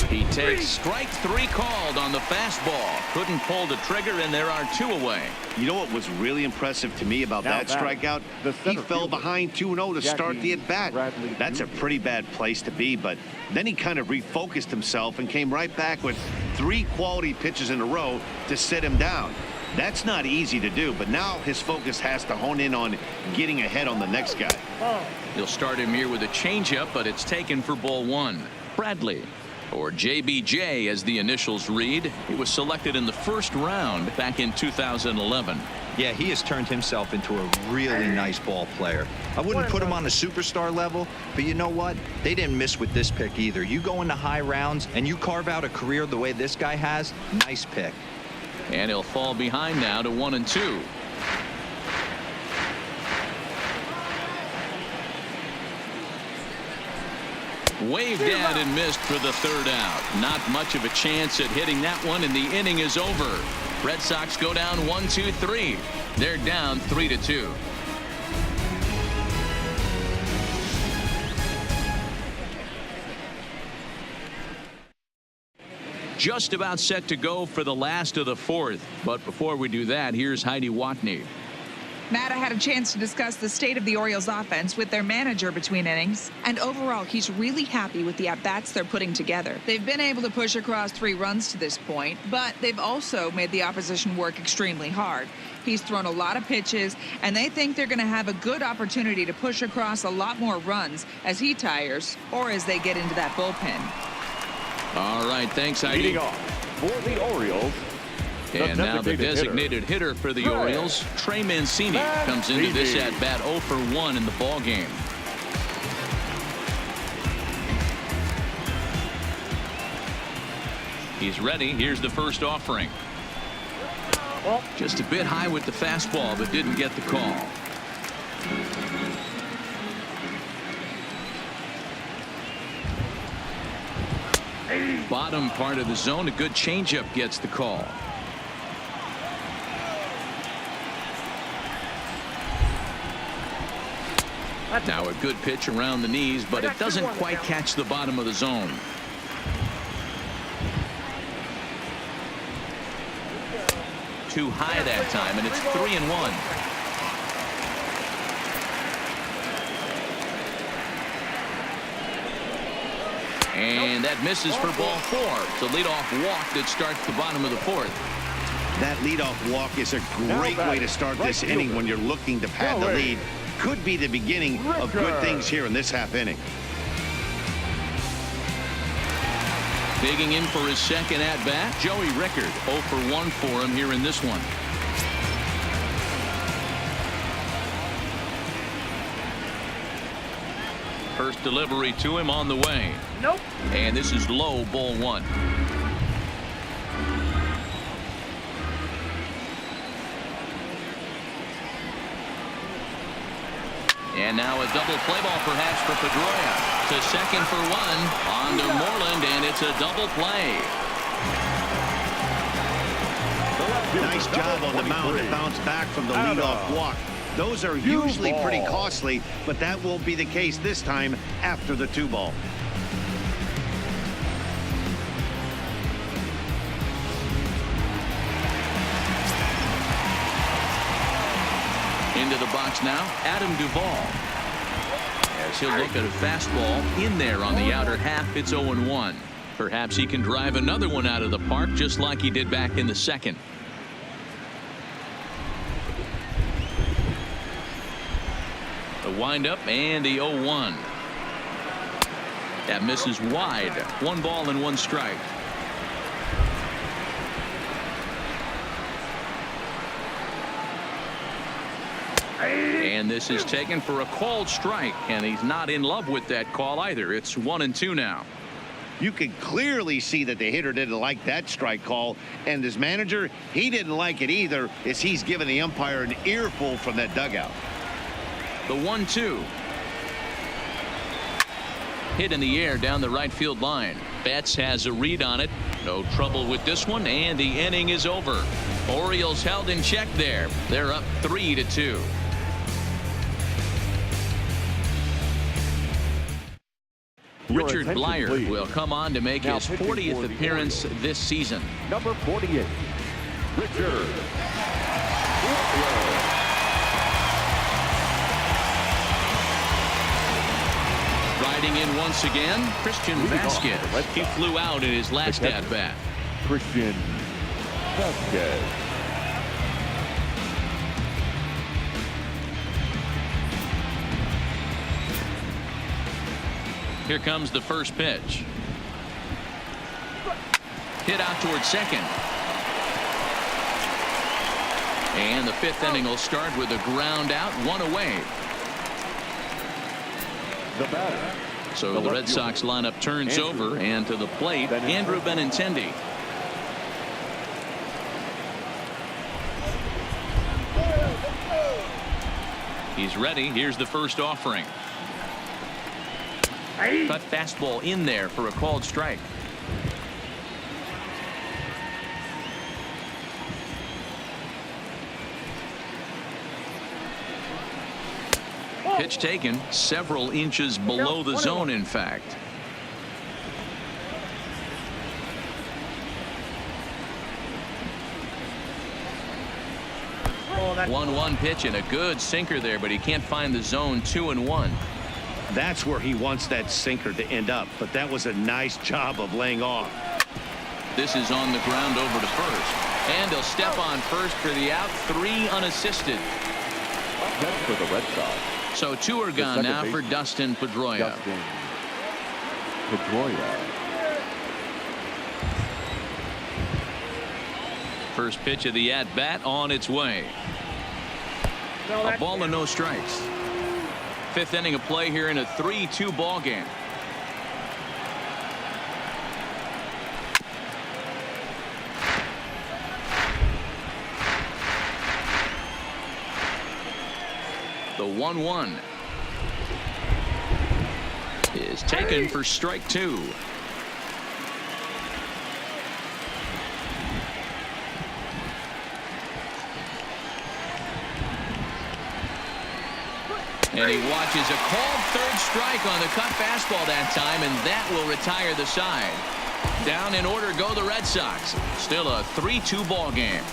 He takes strike 3 called on the fastball. Couldn't pull the trigger, and there are 2 away. You know what was really impressive to me about that strikeout? He fell behind 2-0 to start the at-bat. That's a pretty bad place to be, but then he kind of refocused himself and came right back with 3 quality pitches in a row to sit him down. That's not easy to do, but now his focus has to hone in on getting ahead on the next guy. He'll start him here with a changeup, but it's taken for ball 1. Bradley, or JBJ as the initials read. He was selected in the first round back in 2011. Yeah, he has turned himself into a really nice ball player. I wouldn't put him on a superstar level, but you know what? They didn't miss with this pick either. You go into high rounds and you carve out a career the way this guy has. Nice pick. And he'll fall behind now to 1-2. Waved at and missed for the 3rd out. Not much of a chance at hitting that one, and the inning is over. Red Sox go down 1-2-3. They're down 3-2. Just about set to go for the last of the 4th. But before we do that, here's Heidi Watney. Matt, I had a chance to discuss the state of the Orioles offense with their manager between innings, and overall he's really happy with the at-bats they're putting together. They've been able to push across 3 runs to this point, but they've also made the opposition work extremely hard. He's thrown a lot of pitches, and they think they're going to have a good opportunity to push across a lot more runs as he tires or as they get into that bullpen. All right, thanks, Heidi. Leading off for the Orioles. And now the designated hitter for the Orioles, Trey Mancini, comes into this at-bat 0 for 1 in the ball game. He's ready. Here's the first offering. Just a bit high with the fastball, but didn't get the call. Bottom part of the zone, a good changeup gets the call. Now a good pitch around the knees, but it doesn't quite catch the bottom of the zone. Too high that time, and it's 3-1. And that misses for ball 4. It's a leadoff walk that starts the bottom of the 4th. That leadoff walk is a great way to start this inning when you're looking to pad the lead. Could be the beginning of good things here in this half inning. Digging in for his second at-bat, Joey Rickard. 0 for 1 for him here in this one. First delivery to him on the way. Nope. And this is low, ball 1. And now a double play ball perhaps for Pedroia. To second for 1. On to Moreland, and it's a double play. Nice job on the mound to bounce back from the leadoff walk. Those are usually pretty costly, but that won't be the case this time after the 2-ball. Into the box now, Adam Duvall. As he'll look at a fastball in there on the outer half, it's 0-1. Perhaps he can drive another one out of the park just like he did back in the second. The windup and the 0-1. That misses wide. 1 ball and 1 strike. And this is taken for a called strike, and he's not in love with that call either. It's 1-2 now. You can clearly see that the hitter didn't like that strike call, and his manager, he didn't like it either, as he's given the umpire an earful from that dugout. The 1-2. Hit in the air down the right field line. Betts has a read on it. No trouble with this one, and the inning is over. Orioles held in check there. They're up 3-2. Richard Blyer will come on to make his 40th appearance this season. Number 48, Richard. Riding in once again, Christian Vasquez. He flew out in his last at-bat. Christian Vasquez. Here comes the first pitch. Hit out towards second. And the 5th inning will start with a ground out, 1 away. The batter. So the Red Sox lineup turns over, and to the plate, Andrew Benintendi. He's ready. Here's the first offering. Cut fastball in there for a called strike. Pitch taken several inches below the zone, in fact. 1-1 pitch and a good sinker there, but he can't find the zone. 2-1. That's where he wants that sinker to end up, but that was a nice job of laying off. This is on the ground over to first, and he'll step on first for the out. 3 unassisted. That's for the Red Sox. So 2 are gone now for Dustin Pedroia. Dustin Pedroia. First pitch of the at-bat on its way. A ball and no strikes. 5th inning of play here in a 3-2 ball game. The 1-1 is taken for strike 2. And he watches a called 3rd strike on the cut fastball that time, and that will retire the side. Down in order go the Red Sox. Still a 3-2 ball game.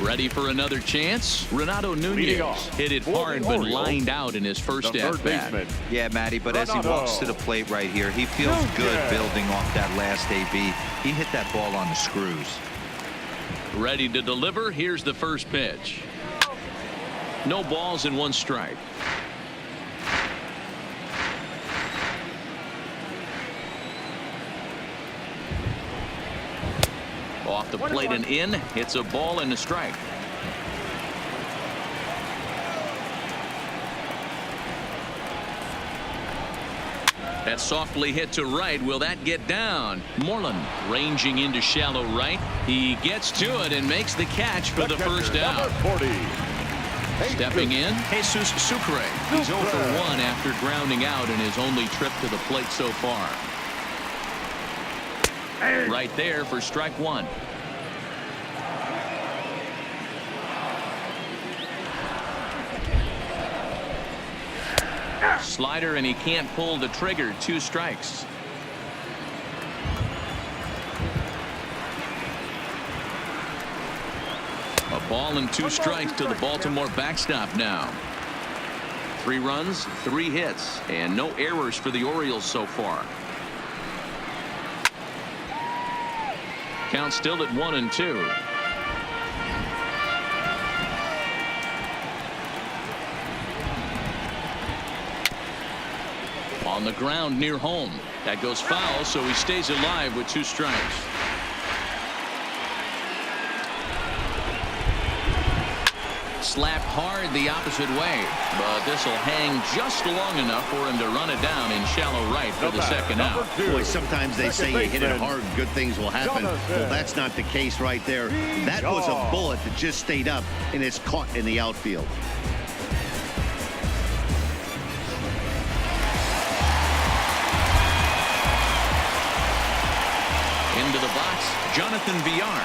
Ready for another chance? Renato Nunez hit it hard but lined out in his first at-bat. Yeah, Matty, but as he walks to the plate right here, he feels good building off that last AB. He hit that ball on the screws. Ready to deliver. Here's the first pitch. No balls and 1 strike. Off the plate and in. Hits a ball and a strike. That's softly hit to right. Will that get down? Moreland ranging into shallow right. He gets to it and makes the catch for the first out. Stepping in, Jesus Sucre. He's 0 for 1 after grounding out in his only trip to the plate so far. Right there for strike 1. Slider, and he can't pull the trigger. 2 strikes. A ball and 2 strikes to the Baltimore backstop now. 3 runs, 3 hits, and no errors for the Orioles so far. Count still at 1-2. On the ground near home. That goes foul, so he stays alive with 2 strikes. Slapped hard the opposite way, but this will hang just long enough for him to run it down in shallow right for the second out. Boy, sometimes they say you hit it hard, good things will happen. Well, that's not the case right there. That was a bullet that just stayed up and is caught in the outfield. Into the box, Jonathan Villar,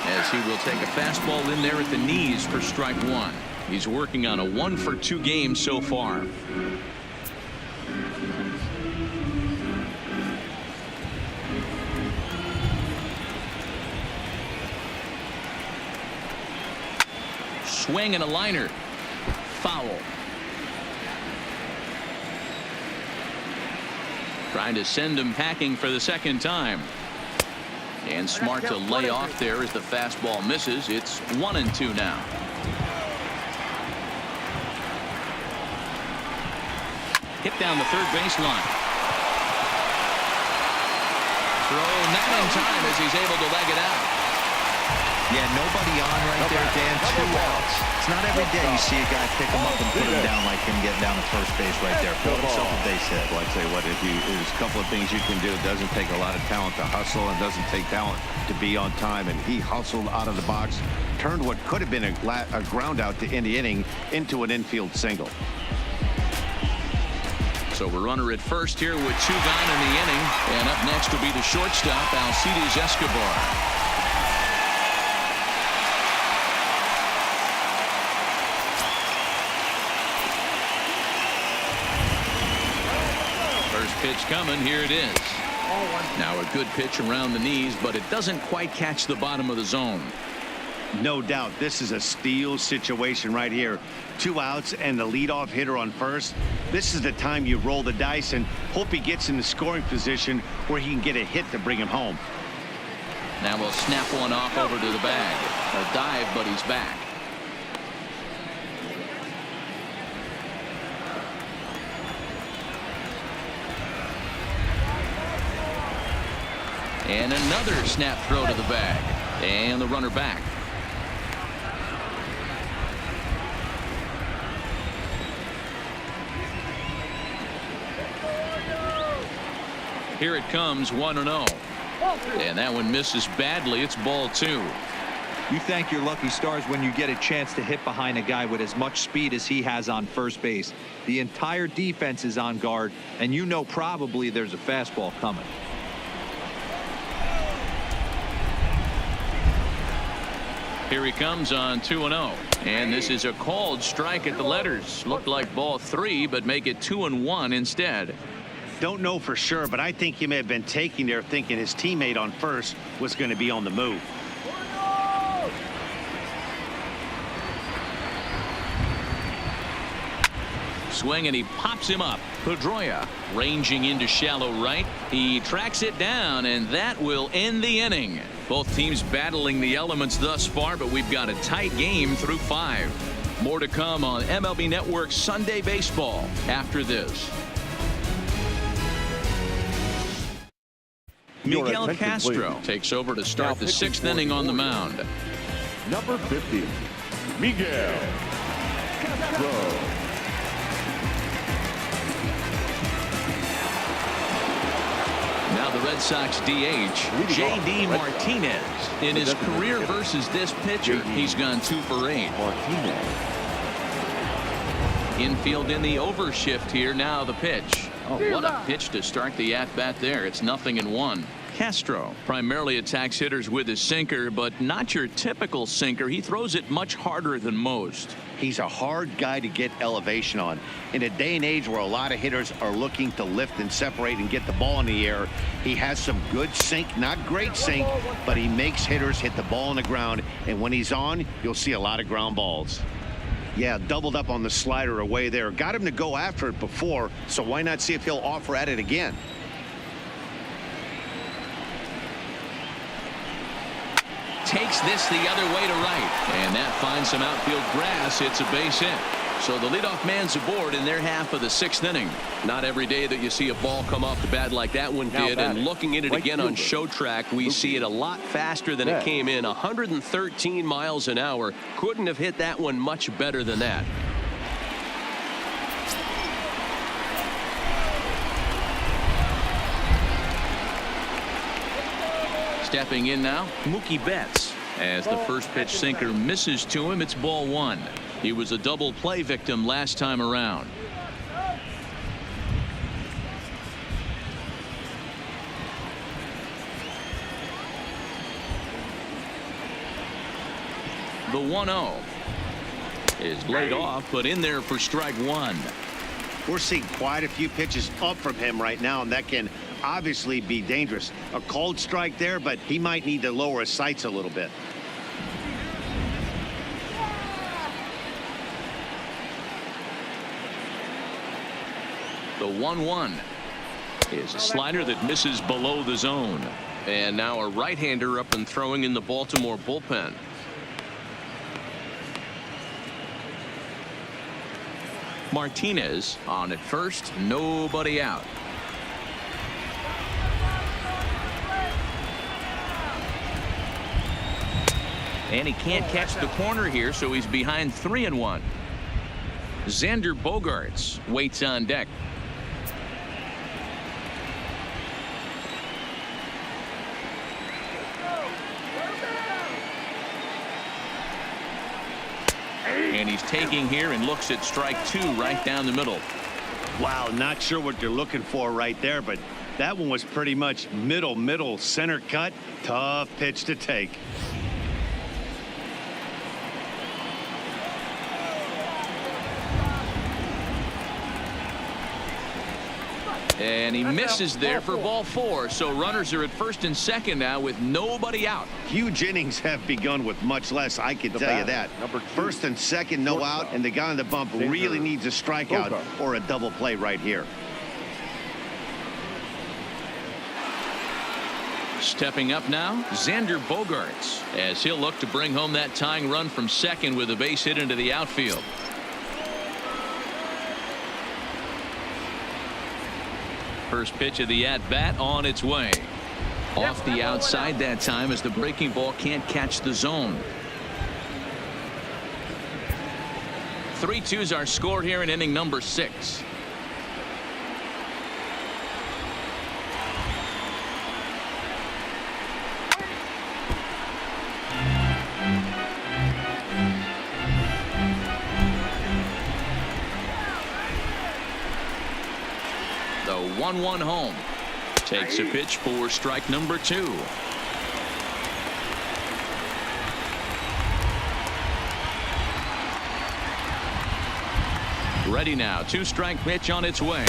as he will take a fastball in there at the knees for strike 1. He's working on a 1 for 2 game so far. Swing and a liner. Foul. Trying to send him packing for the second time. And smart to lay off there as the fastball misses. It's 1-2 now. Hit down the third baseline. Throw not in time as he's able to leg it out. Yeah, nobody on right there, Dan. 2 outs. It's not every day you see a guy pick him up and put him down like him getting down to first base right there. Put himself a base hit. Well, I tell you what, there's a couple of things you can do. It doesn't take a lot of talent to hustle. It doesn't take talent to be on time. And he hustled out of the box, turned what could have been a ground out to end the inning into an infield single. So we're runner at first here with 2 gone in the inning. And up next will be the shortstop, Alcides Escobar. Pitch coming. Here it is. Now a good pitch around the knees, but it doesn't quite catch the bottom of the zone. No doubt this is a steal situation right here. 2 outs and the leadoff hitter on first. This is the time you roll the dice and hope he gets in the scoring position where he can get a hit to bring him home. Now we'll snap one off over to the bag. A dive, but he's back. And another snap throw to the bag. And the runner back. Here it comes, 1-0. And that one misses badly. It's ball 2. You thank your lucky stars when you get a chance to hit behind a guy with as much speed as he has on first base. The entire defense is on guard, and you know probably there's a fastball coming. Here he comes on 2-0. And this is a called strike at the letters. Looked like ball 3, but make it 2-1 instead. Don't know for sure, but I think he may have been taking there thinking his teammate on first was going to be on the move. Swing, and he pops him up. Pedroia ranging into shallow right. He tracks it down, and that will end the inning. Both teams battling the elements thus far, but we've got a tight game through 5. More to come on MLB Network Sunday Baseball after this. Miguel Castro takes over to start the 6th inning on the mound. Number 50, Miguel Castro. Now the Red Sox DH, J.D. Martinez. In his career versus this pitcher, he's gone 2 for 8. Martinez. Infield in the overshift here. Now the pitch. Oh, what a pitch to start the at-bat there. It's 0-1. Castro primarily attacks hitters with his sinker, but not your typical sinker. He throws it much harder than most. He's a hard guy to get elevation on. In a day and age where a lot of hitters are looking to lift and separate and get the ball in the air, he has some good sink, not great sink, but he makes hitters hit the ball on the ground. And when he's on, you'll see a lot of ground balls. Yeah, doubled up on the slider away there. Got him to go after it before, so why not see if he'll offer at it again? Takes this the other way to right, and that finds some outfield grass. It's a base hit. So the leadoff man's aboard in their half of the 6th inning. Not every day that you see a ball come off the bat like that one did. And looking at it again on show track, we see it a lot faster than it came in. 113 miles an hour. Couldn't have hit that one much better than that. Stepping in now, Mookie Betts. As the first pitch sinker misses to him, it's ball 1. He was a double play victim last time around. The 1-0 is laid off, but in there for strike 1. We're seeing quite a few pitches up from him right now, and that can obviously be dangerous. A cold strike there, but he might need to lower his sights a little bit. The 1-1 is a slider that misses below the zone. And now a right-hander up and throwing in the Baltimore bullpen. Martinez on at first, nobody out. And he can't catch the corner here, so he's behind 3-1. Xander Bogaerts waits on deck. And he's taking here and looks at strike 2 right down the middle. Wow, not sure what you're looking for right there, but that one was pretty much middle center cut. Tough pitch to take. And he misses there for ball 4. So runners are at first and second now with nobody out. Huge innings have begun with much less, I can tell you that. First and second, no out, and the guy on the bump really needs a strikeout or a double play right here. Stepping up now, Xander Bogaerts, as he'll look to bring home that tying run from second with a base hit into the outfield. First pitch of the at-bat on its way. Off the outside that time as the breaking ball can't catch the zone. 3-2's our score here in inning number 6. The 1-1 home. Takes a pitch for strike number 2. Ready now. 2-strike pitch on its way.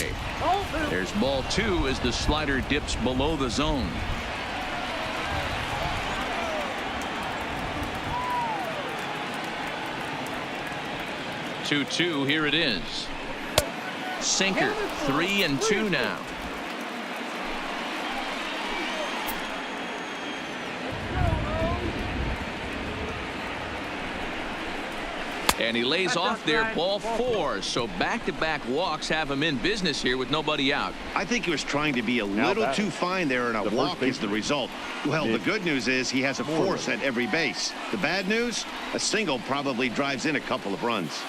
There's ball 2 as the slider dips below the zone. Two, here it is. Sinker. 3-2 now. And he lays off there, ball 4. So back-to-back walks have him in business here with nobody out. I think he was trying to be a little too fine there, and a walk is the result. Well, the good news is he has a force at every base. The bad news, a single probably drives in a couple of runs.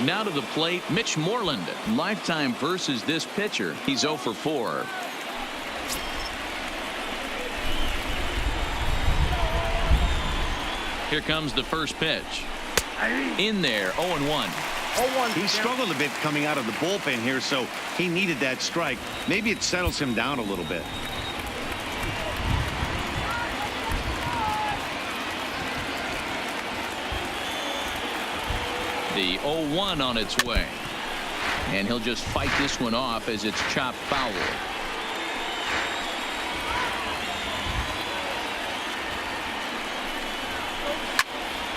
Now to the plate, Mitch Moreland. Lifetime versus this pitcher. He's 0 for 4. Here comes the first pitch. In there, 0-1. He struggled a bit coming out of the bullpen here, so he needed that strike. Maybe it settles him down a little bit. The 0-1 on its way. And he'll just fight this one off as it's chopped foul.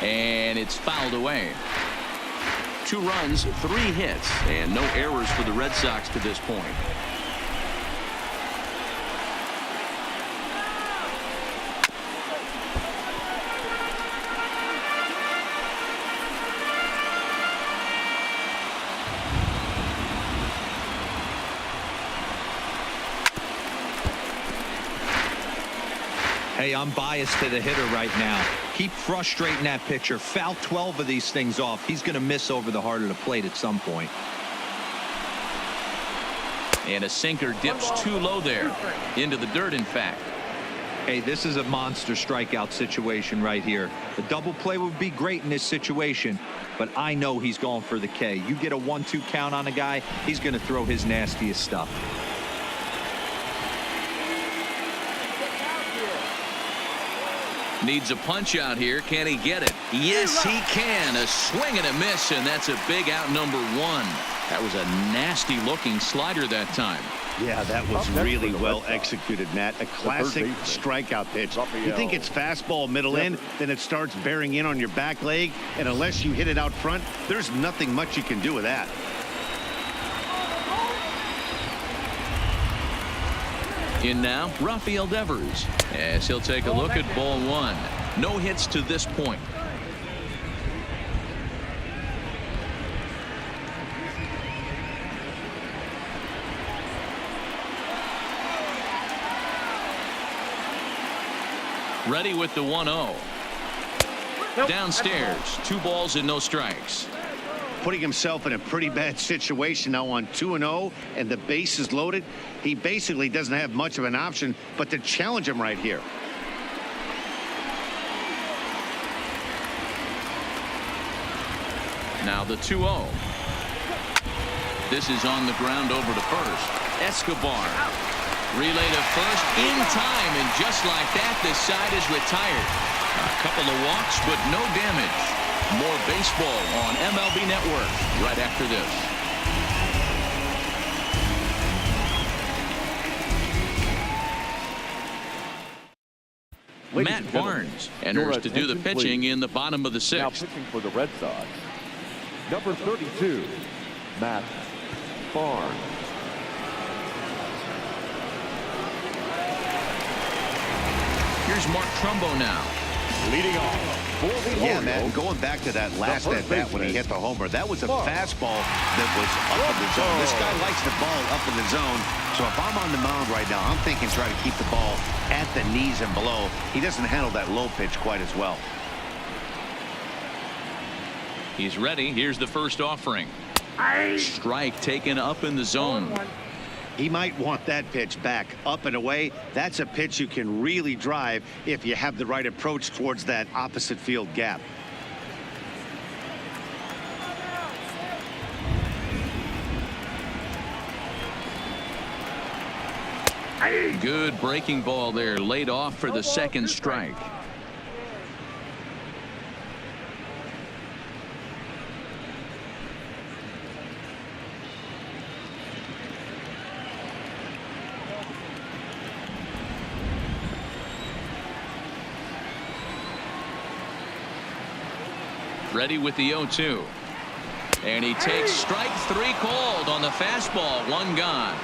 And it's fouled away. 2 runs, 3 hits, and no errors for the Red Sox to this point. Hey, I'm biased to the hitter right now. Keep frustrating that pitcher. Foul 12 of these things off. He's going to miss over the heart of the plate at some point. And a sinker dips too low there. Into the dirt, in fact. Hey, this is a monster strikeout situation right here. A double play would be great in this situation, but I know he's going for the K. You get a 1-2 count on a guy, he's going to throw his nastiest stuff. Needs a punch out here. Can he get it? Yes, he can. A swing and a miss, and that's a big out number 1. That was a nasty looking slider that time. Yeah, that was really well executed, Matt. A classic strikeout pitch. You think it's fastball middle in, then it starts bearing in on your back leg, and unless you hit it out front, there's nothing much you can do with that. In now, Raphael Devers, as he'll take a look at ball 1. No hits to this point. Ready with the 1-0. Downstairs, 2 balls and no strikes. Putting himself in a pretty bad situation now on 2-0, and the base is loaded. He basically doesn't have much of an option but to challenge him right here. Now the 2-0. This is on the ground over to first. Escobar. Relay to first in time, and just like that, this side is retired. A couple of walks, but no damage. More baseball on MLB Network right after this. Ladies Matt and gentlemen, Barnes enters to do the attention, pitching please. in the bottom of the Now sixth. pitching for the Red Sox, number 32, Matt Barnes. Here's Mark Trumbo now. Leading off for the Yeah, Orioles, man, going back to that last first at bat when he baseman, hit the homer, that was a Barnes. fastball that was up in the zone. This guy likes the ball up in the zone. So if I'm on the mound right now, I'm thinking try to keep the ball at the knees and below. He doesn't handle that low pitch quite as well. He's ready. Here's the first offering. Strike taken up in the zone. He might want that pitch back up and away. That's a pitch you can really drive if you have the right approach towards that opposite field gap. Good breaking ball there, laid off for the second strike. Ready with the 0-2. And he takes strike three called on the fastball. One gone.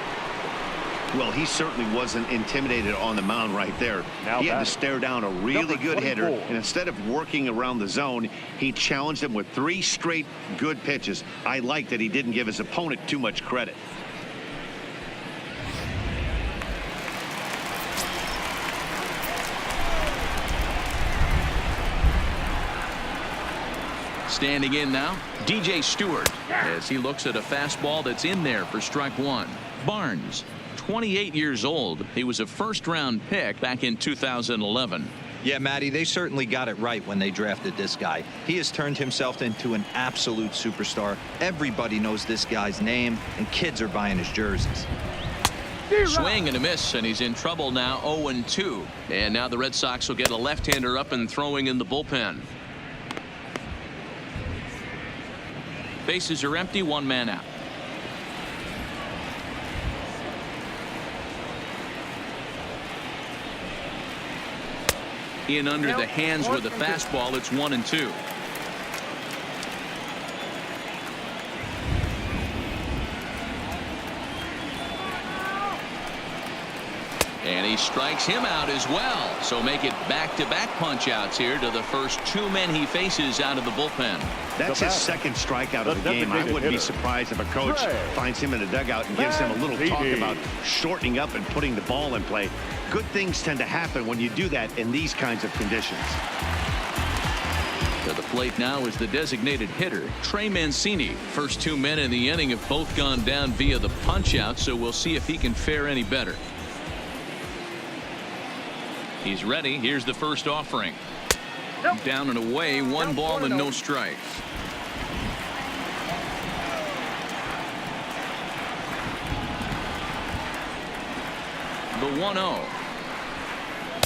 Well, he certainly wasn't intimidated on the mound right there. Now He had to batting, stare down a really number good hitter, 24. and instead of working around the zone, he challenged him with 3 straight good pitches. I like that he didn't give his opponent too much credit. Standing in now, DJ Stewart, as he looks at a fastball that's in there for strike one. Barnes, 28 years old. He was a first-round pick back in 2011. Yeah, Matty, they certainly got it right when they drafted this guy. He has turned himself into an absolute superstar. Everybody knows this guy's name, and kids are buying his jerseys. Swing and a miss, and he's in trouble now, 0-2. And now the Red Sox will get a left-hander up and throwing in the bullpen. Bases are empty, one man out. In under the hands with a fastball. It's 1-2. And he strikes him out as well. So make it back-to-back punch-outs here to the first 2 men he faces out of the bullpen. That's his second strikeout of the game. I wouldn't be surprised if a coach finds him in the dugout and gives him a little talk about shortening up and putting the ball in play. Good things tend to happen when you do that in these kinds of conditions. To the plate now is the designated hitter, Trey Mancini. First 2 men in the inning have both gone down via the punch-out, so we'll see if he can fare any better. He's ready. Here's the first offering. Down and away, 1 ball and no strikes. The 1-0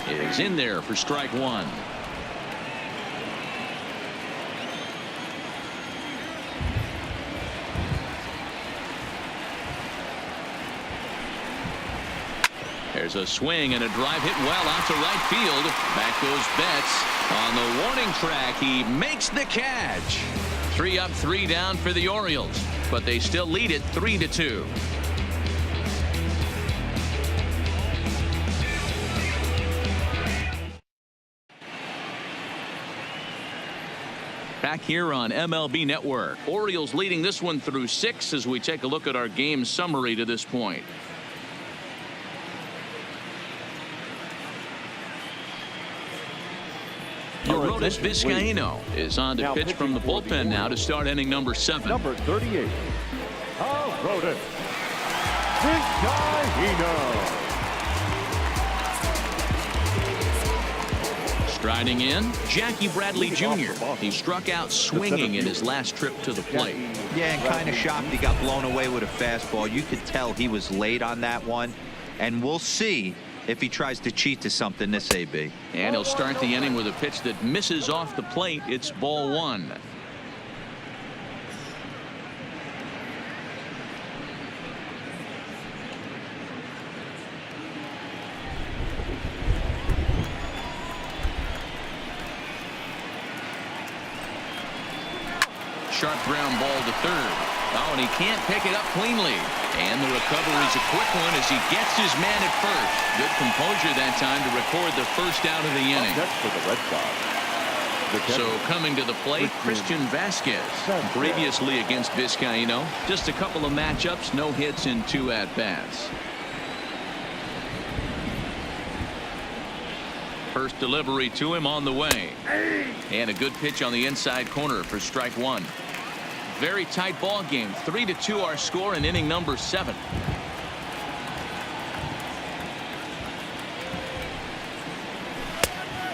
is in there for strike one. There's a swing and a drive hit well out to right field. Back goes Betts on the warning track. He makes the catch. 3 up, 3 down for the Orioles, but they still lead it 3-2. Back here on MLB Network. Orioles leading this one through 6 as we take a look at our game summary to this point. Aroldis Vizcaíno is on to pitch from the bullpen now to start inning number 7. Number 38, Aroldis Vizcaíno. Striding in, Jackie Bradley Jr. He struck out swinging in his last trip to the plate. Yeah, and kind of shocked he got blown away with a fastball. You could tell he was late on that one, and we'll see if he tries to cheat to something this AB. And he'll start the inning with a pitch that misses off the plate. It's ball 1. sharp ground ball to third. Oh, and he can't pick it up cleanly. And the recovery is a quick one as he gets his man at first. Good composure that time to record the first out of the inning. That's for the Red Sox. So coming to the plate, Christian Vasquez. Previously against Vizcaíno, just a couple of matchups, no hits in 2 at-bats. First delivery to him on the way. And a good pitch on the inside corner for strike 1. Very tight ball game. 3-2 our score in inning number 7.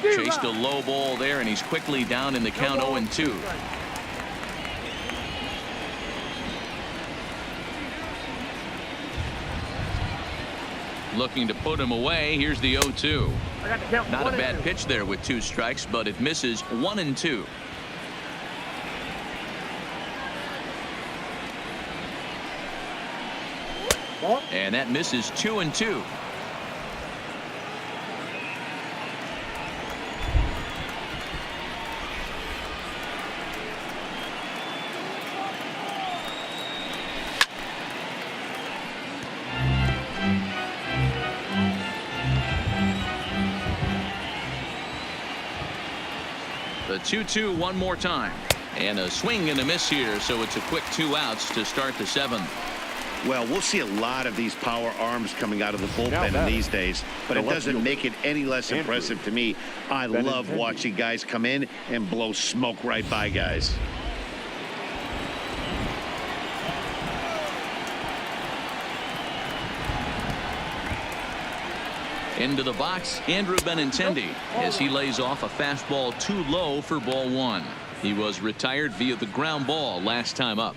Chased a low ball there, and he's quickly down in the count 0-2. Looking to put him away. Here's the 0-2. Not a bad pitch there with 2 strikes, but it misses 1-2. And that misses 2-2. The 2-2 one more time. And a swing and a miss here, so it's a quick 2 outs to start the 7th. Well, we'll see a lot of these power arms coming out of the bullpen in these days, but it doesn't make it any less impressive to me. I love watching guys come in and blow smoke right by guys. Into the box, Andrew Benintendi, as he lays off a fastball too low for ball 1. He was retired via the ground ball last time up.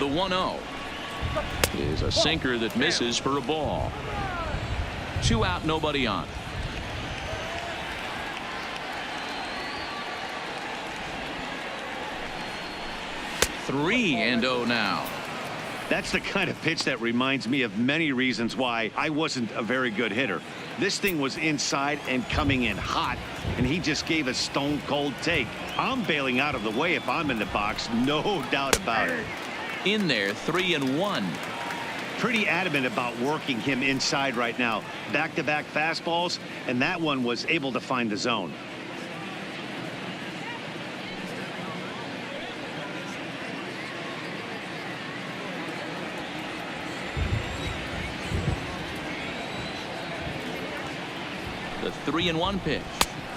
The 1-0 is a sinker that misses for a ball. 2 out, nobody on. Three and 0 now. That's the kind of pitch that reminds me of many reasons why I wasn't a very good hitter. This thing was inside and coming in hot, and he just gave a stone cold take. I'm bailing out of the way if I'm in the box, no doubt about it. In there, 3-1. Pretty adamant about working him inside right now. Back-to-back fastballs, and that one was able to find the zone. The 3-1 pitch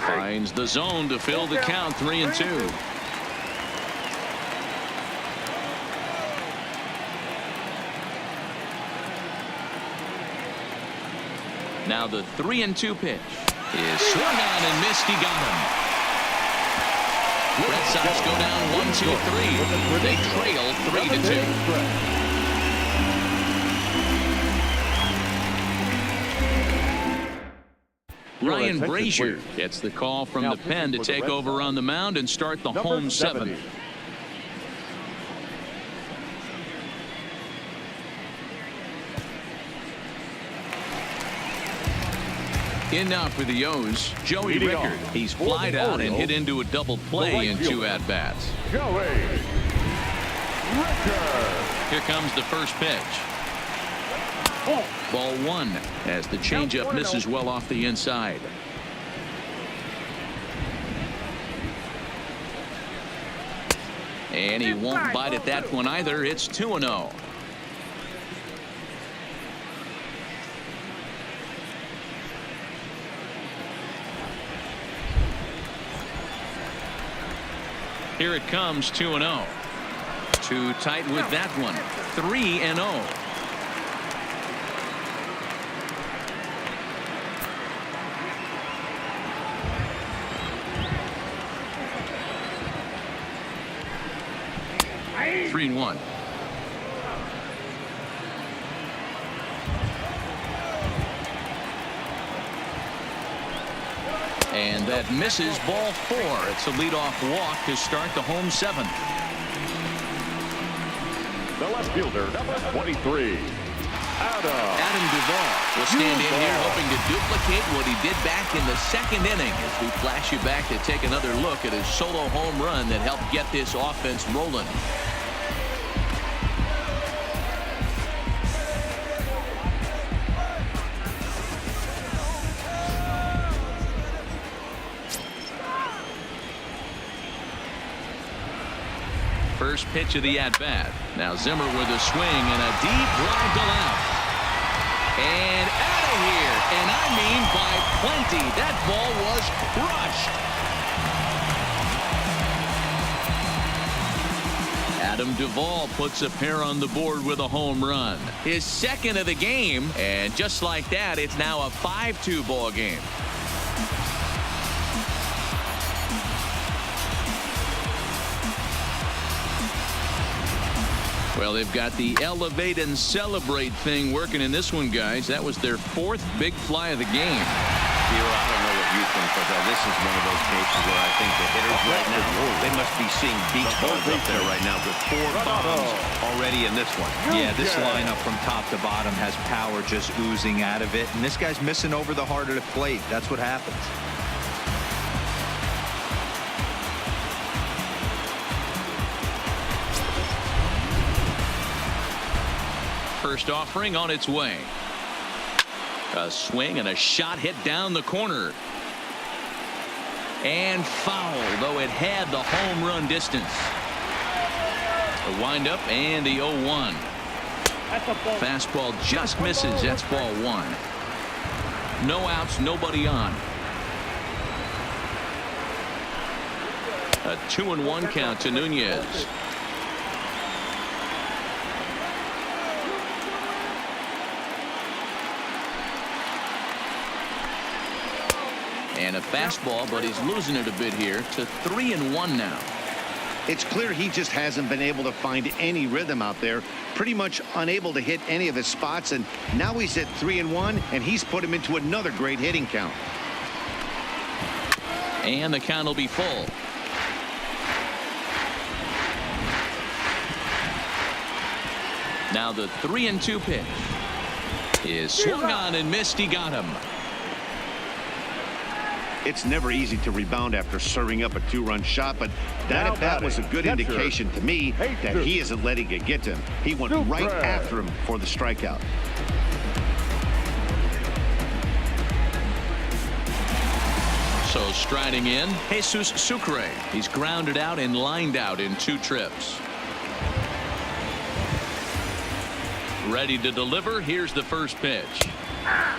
finds the zone to fill the count. 3-2. Now the 3-2 pitch is swung on and missed. He got him. Red Sox go down 1-2-3. They trail 3-2. Ryan Brazier gets the call from the pen to take over on the mound and start the home 7th. In now for the O's, Joey Rickard. He's flied out and hit into a double play in 2 at-bats. Joey Rickard. Here comes the first pitch. Ball 1 as the changeup misses well off the inside. And he won't bite at that one either. It's 2-0. Here it comes, 2-0. Too tight with that one. 3-0. Three and 1. And that misses. Ball 4. It's a leadoff walk to start the home 7th. The left fielder, number 23, Adam Duvall We'll stand in here hoping to duplicate what he did back in the second inning as we flash you back to take another look at his solo home run that helped get this offense rolling. First pitch of the at-bat. Now Zimmer with a swing and a deep drive to left. And out of here. And I mean by plenty. That ball was crushed. Adam Duvall puts a pair on the board with a home run. His second of the game. And just like that, it's now a 5-2 ball game. Well, they've got the elevate and celebrate thing working in this one, guys. That was their fourth big fly of the game. I don't know what you think, but this is one of those cases where I think the hitters right now, they must be seeing beach balls up there right now with 4 bombs already in this one. Yeah, this lineup from top to bottom has power just oozing out of it. And this guy's missing over the heart of the plate. That's what happens. First offering on its way. A swing and a shot hit down the corner. And foul, though it had the home run distance. The windup and the 0-1. Fastball just misses. That's ball 1. No outs, nobody on. A 2-1 count to Nunez. And a fastball, but he's losing it a bit here to 3-1 now. It's clear he just hasn't been able to find any rhythm out there. Pretty much unable to hit any of his spots, and now he's at 3-1, and he's put him into another great hitting count. And the count will be full. Now the 3-2 pitch is swung on and missed. He got him. It's never easy to rebound after serving up a 2-run shot, but that at bat was a good indication to me that he isn't letting it get to him. He went right after him for the strikeout. So striding in, Jesus Sucre. He's grounded out and lined out in 2 trips. Ready to deliver. Here's the first pitch.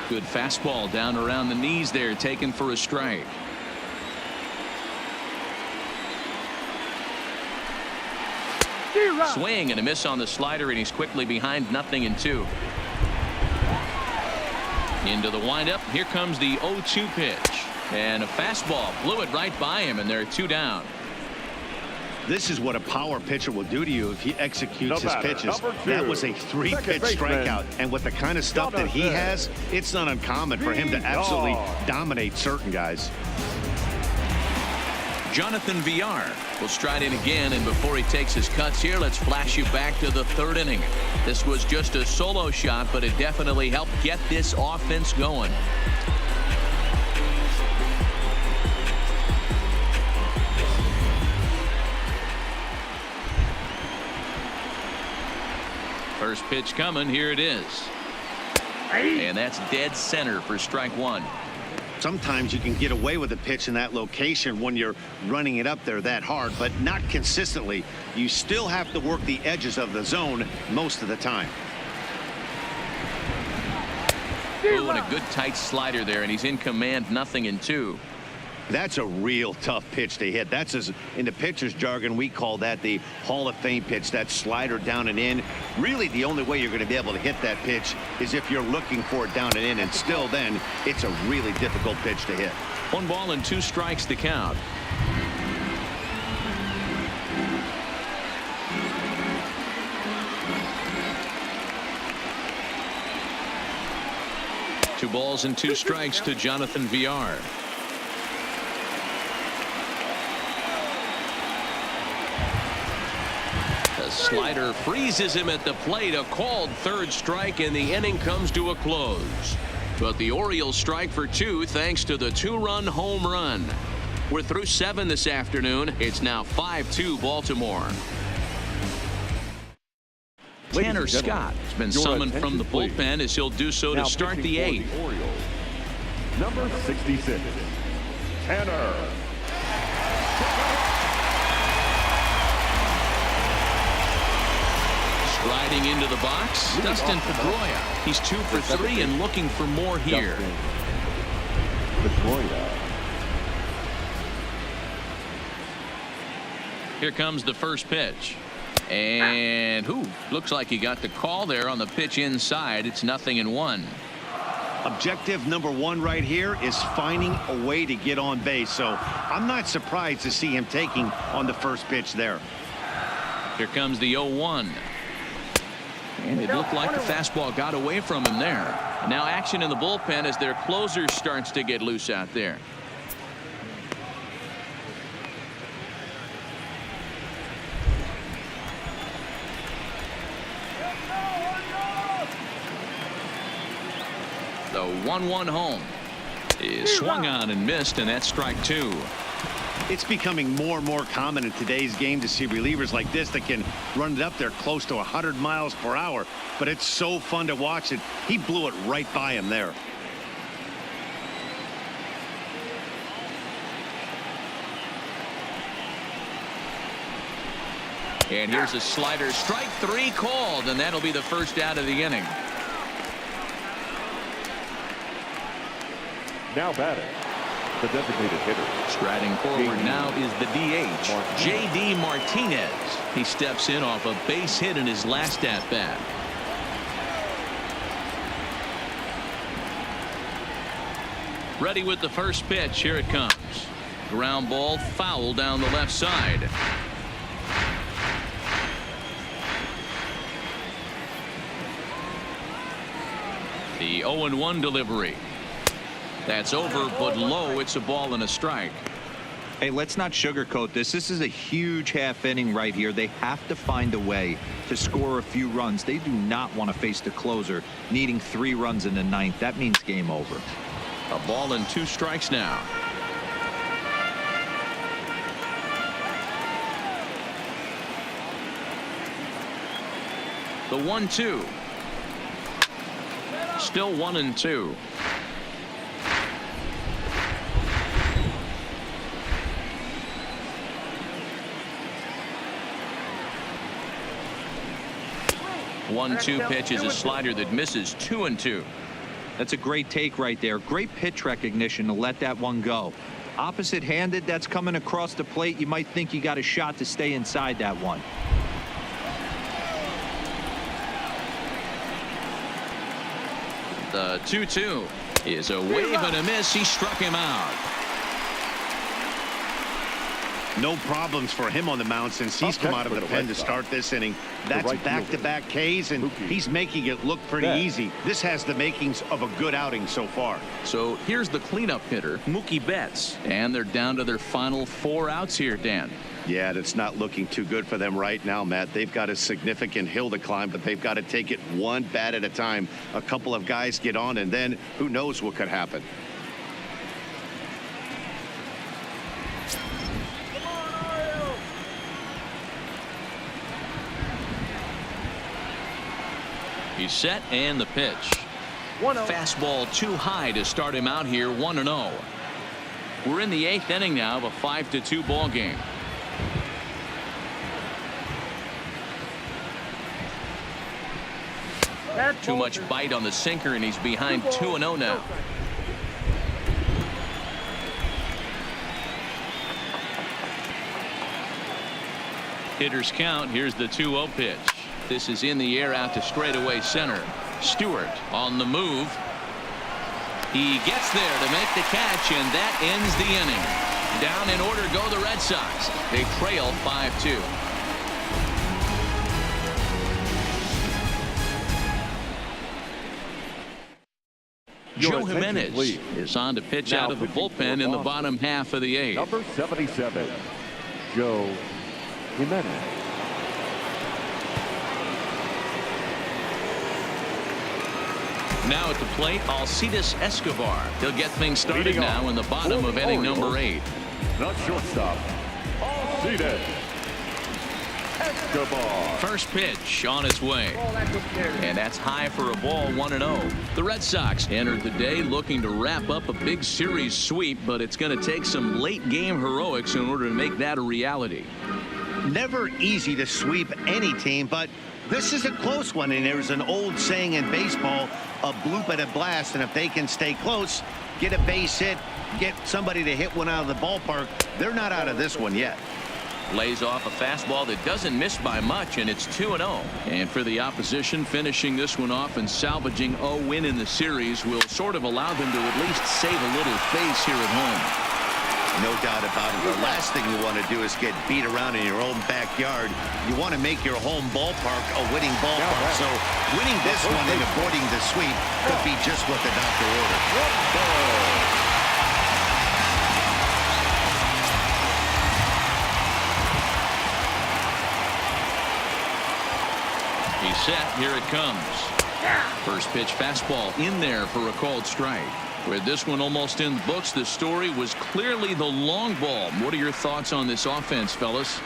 Good fastball down around the knees there, taken for a strike. Swing and a miss on the slider, and he's quickly behind 0-2. Into the windup. Here comes the 0-2 pitch. And a fastball blew it right by him, and they're 2 down. This is what a power pitcher will do to you if he executes his pitches. That was a 3-pitch strikeout, and with the kind of stuff that he has, it's not uncommon for him to absolutely dominate certain guys. Jonathan Villar will stride in again, and before he takes his cuts here, let's flash you back to the 3rd inning. This was just a solo shot, but it definitely helped get this offense going. First pitch coming. Here it is. And that's dead center for strike 1. Sometimes you can get away with a pitch in that location when you're running it up there that hard, but not consistently. You still have to work the edges of the zone most of the time. Oh, and a good tight slider there, and he's in command. 0-2. That's a real tough pitch to hit. That's, as in the pitcher's jargon, we call that the Hall of Fame pitch. That slider down and in. Really, the only way you're going to be able to hit that pitch is if you're looking for it down and in, and still then it's a really difficult pitch to hit. 1 ball and 2 strikes to count. Two balls and 2 strikes to Jonathan Villar. Slider freezes him at the plate. A called third strike, and the inning comes to a close. But the Orioles strike for 2 thanks to the 2-run home run. We're through 7 this afternoon. It's now 5-2 Baltimore. Tanner Scott has been summoned from the bullpen as he'll do so to start the 8th. Number 66, Tanner. Striding into the box, Dustin Pedroia. He's 2 for 3 and looking for more here. Here comes the first pitch. And looks like he got the call there on the pitch inside. It's 0-1. Objective number 1 right here is finding a way to get on base. So I'm not surprised to see him taking on the first pitch there. Here comes the 0-1. And it looked like the fastball got away from him there. Now action in the bullpen as their closer starts to get loose out there. The 1-1 home is swung on and missed, and that's strike 2. It's becoming more and more common in today's game to see relievers like this that can run it up there close to 100 miles per hour. But it's so fun to watch it. He blew it right by him there. And here's a slider. Strike 3 called, and that'll be the first out of the inning. Now batting, the designated hitter. Striding forward now is the DH, J.D. Martinez. He steps in off a base hit in his last at-bat. Ready with the first pitch. Here it comes. Ground ball foul down the left side. The 0-1 delivery. That's over, but low. It's a ball and a strike. Hey, let's not sugarcoat this. This is a huge half inning right here. They have to find a way to score a few runs. They do not want to face the closer needing 3 runs in the 9th. That means game over. A ball and 2 strikes now. The 1-2. Still 1-2. One-two pitch is a slider that misses. 2-2. That's a great take right there. Great pitch recognition to let that one go. Opposite-handed, that's coming across the plate. You might think you got a shot to stay inside that one. The 2-2 is a wave and a miss. He struck him out. No problems for him on the mound since he's come out of the pen to start this inning. That's back-to-back Ks, and he's making it look pretty easy. This has the makings of a good outing so far. So here's the cleanup hitter, Mookie Betts. And they're down to their final 4 outs here, Dan. Yeah, that's not looking too good for them right now, Matt. They've got a significant hill to climb, but they've got to take it one bat at a time. A couple of guys get on, and then who knows what could happen. He's set, and the pitch. Fastball too high to start him out here. 1-0. We're in the 8th inning now of a 5-2 ball game. Too much bite on the sinker, and he's behind 2-0 now. Hitters count. Here's the 2-0 pitch. This is in the air out to straightaway center. Stewart on the move. He gets there to make the catch, and that ends the inning. Down in order go the Red Sox. They trail 5-2. Joe Jimenez is on to pitch out of the bullpen in the bottom half of the 8th. Number 77, Joe Jimenez. Now at the plate, Alcides Escobar. He'll get things started now in the bottom of inning number 8. Not shortstop, Alcides Escobar. First pitch on its way. And that's high for a ball, 1-0. The Red Sox entered the day looking to wrap up a big series sweep, but it's going to take some late game heroics in order to make that a reality. Never easy to sweep any team, but this is a close one, and there's an old saying in baseball, a bloop and a blast, and if they can stay close, get a base hit, get somebody to hit one out of the ballpark, they're not out of this one yet. Lays off a fastball that doesn't miss by much, and it's 2-0. And for the opposition, finishing this one off and salvaging a win in the series will sort of allow them to at least save a little face here at home. No doubt about it. The last thing you want to do is get beat around in your own backyard. You want to make your home ballpark a winning ballpark. So winning this one and avoiding the sweep could be just what the doctor ordered. He's set. Here it comes. First pitch fastball in there for a called strike. With this one almost in the books, the story was clearly the long ball. What are your thoughts on this offense, fellas?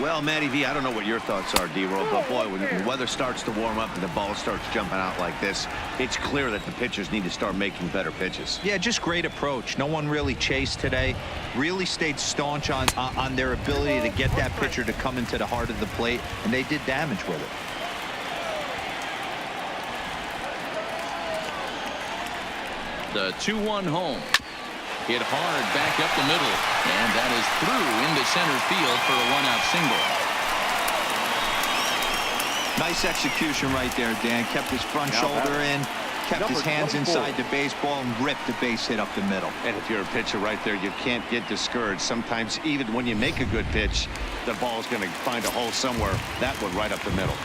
Well, Matty V, I don't know what your thoughts are, D-Roll, but boy, when the weather starts to warm up and the ball starts jumping out like this, it's clear that the pitchers need to start making better pitches. Yeah, just great approach. No one really chased today. Really stayed staunch on their ability to get that pitcher to come into the heart of the plate, and they did damage with it. The 2-1 home. Hit hard back up the middle. And that is through into center field for a 1-out single. Nice execution right there, Dan. Kept his front shoulder in, kept his hands inside the baseball, and ripped the base hit up the middle. And if you're a pitcher right there, you can't get discouraged. Sometimes even when you make a good pitch, the ball is going to find a hole somewhere. That one right up the middle.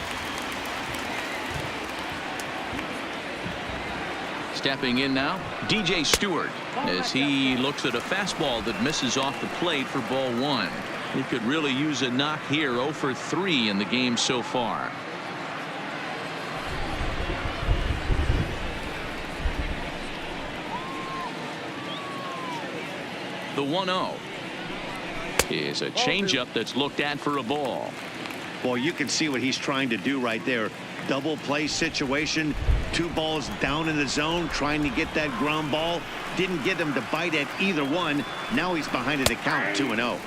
Stepping in now, DJ Stewart, as he looks at a fastball that misses off the plate for ball 1. He could really use a knock here. 0 for 3 in the game so far. The 1-0 is a changeup that's looked at for a ball. Boy, you can see what he's trying to do right there. Double play situation, 2 balls down in the zone, trying to get that ground ball. Didn't get him to bite at either one. Now he's behind at a count, 2-0.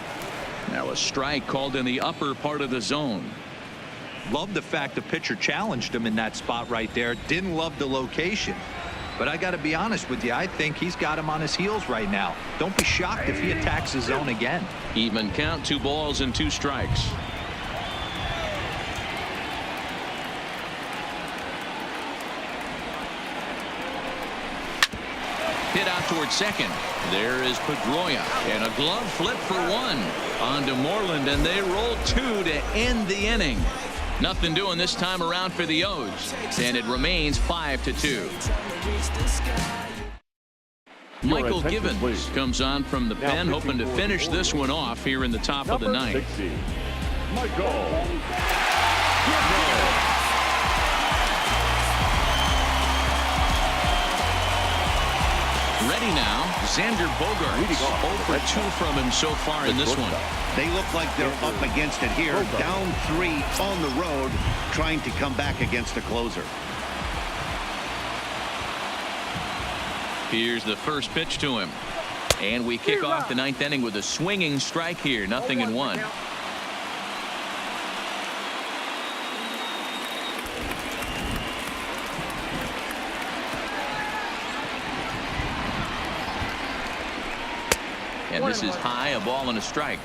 Now a strike called in the upper part of the zone. Love the fact the pitcher challenged him in that spot right there. Didn't love the location. But I got to be honest with you, I think he's got him on his heels right now. Don't be shocked if he attacks the zone again. Even count, 2 balls and 2 strikes. Hit out towards second. There is Pedroia, and a glove flip for 1 on to Moreland, and they roll 2 to end the inning. Nothing doing this time around for the O's, and it remains 5-2. Michael Givens comes on from the pen, hoping to finish this one off here in the top of the 9th. 60, Michael Givens. Ready now, Xander Bogaerts. 0 for 2 from him so far in this one. They look like they're up against it here. Down 3 on the road, trying to come back against a closer. Here's the first pitch to him. And we kick off the 9th inning with a swinging strike here. 0-1. And this is high, a ball and a strike.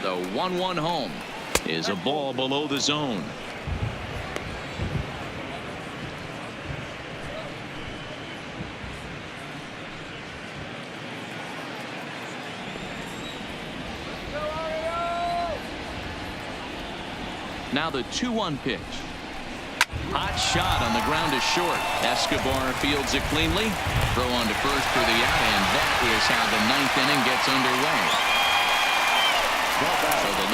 The 1-1 home is a ball below the zone. Now the 2-1 pitch. Hot shot on the ground is short. Escobar fields it cleanly. Throw on to first for the out, and that is how the 9th inning gets underway.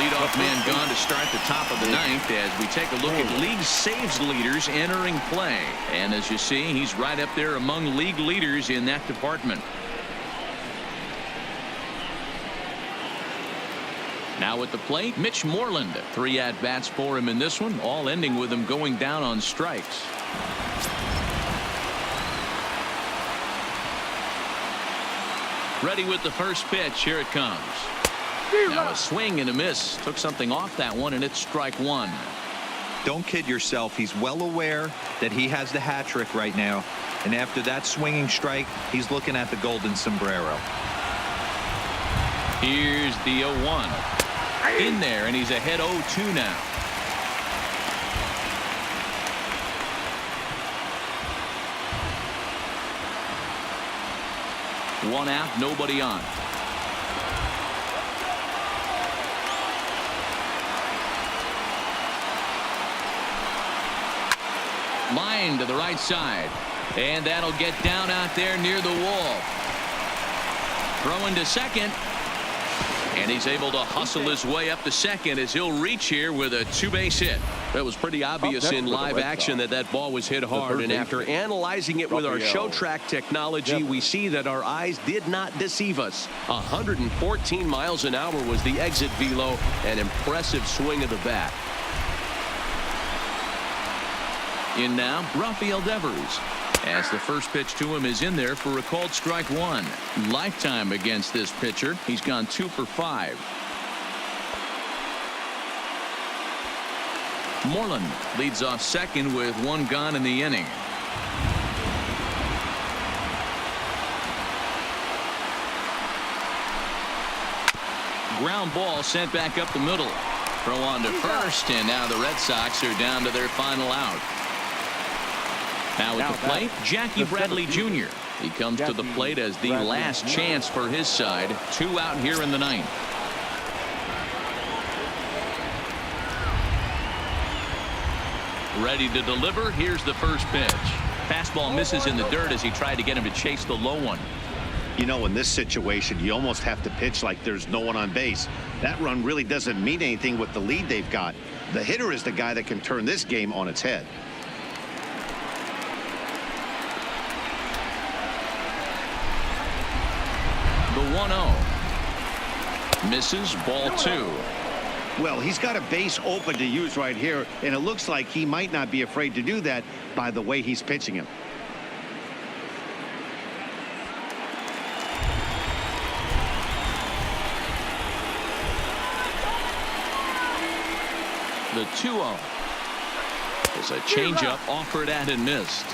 leadoff man gone to start the top of the ninth as we take a look at league saves leaders entering play. And as you see, he's right up there among league leaders in that department. Now at the plate, Mitch Moreland. 3 at-bats for him in this one, all ending with him going down on strikes. Ready with the first pitch. Here it comes. Now a swing and a miss. Took something off that one, and it's strike one. Don't kid yourself. He's well aware that he has the hat trick right now. And after that swinging strike, he's looking at the golden sombrero. Here's the 0-1. In there, and he's ahead 0-2 now. One out, nobody on. Line to the right side. And that'll get down out there near the wall. Throwing to second. And he's able to hustle his way up to second as he'll reach here with a 2-base hit. That was pretty obvious in live action that ball was hit hard. And after analyzing it with our show track technology, we see that our eyes did not deceive us. 114 miles an hour was the exit velo. An impressive swing of the bat. In now, Raphael Devers. As the first pitch to him is in there for a called strike one. Lifetime against this pitcher. He's gone 2 for 5. Moreland leads off second with 1 gone in the inning. Ground ball sent back up the middle. Throw on to first, and now the Red Sox are down to their final out. Now at the plate, Jackie Bradley Jr. He comes to the plate as the last chance for his side. 2 out here in the ninth. Ready to deliver. Here's the first pitch. Fastball misses in the dirt as he tried to get him to chase the low one. You know, in this situation, you almost have to pitch like there's no one on base. That run really doesn't mean anything with the lead they've got. The hitter is the guy that can turn this game on its head. The 1-0. Misses, ball 2. Well, he's got a base open to use right here, and it looks like he might not be afraid to do that by the way he's pitching him. The 2-0 is a changeup offered at and missed.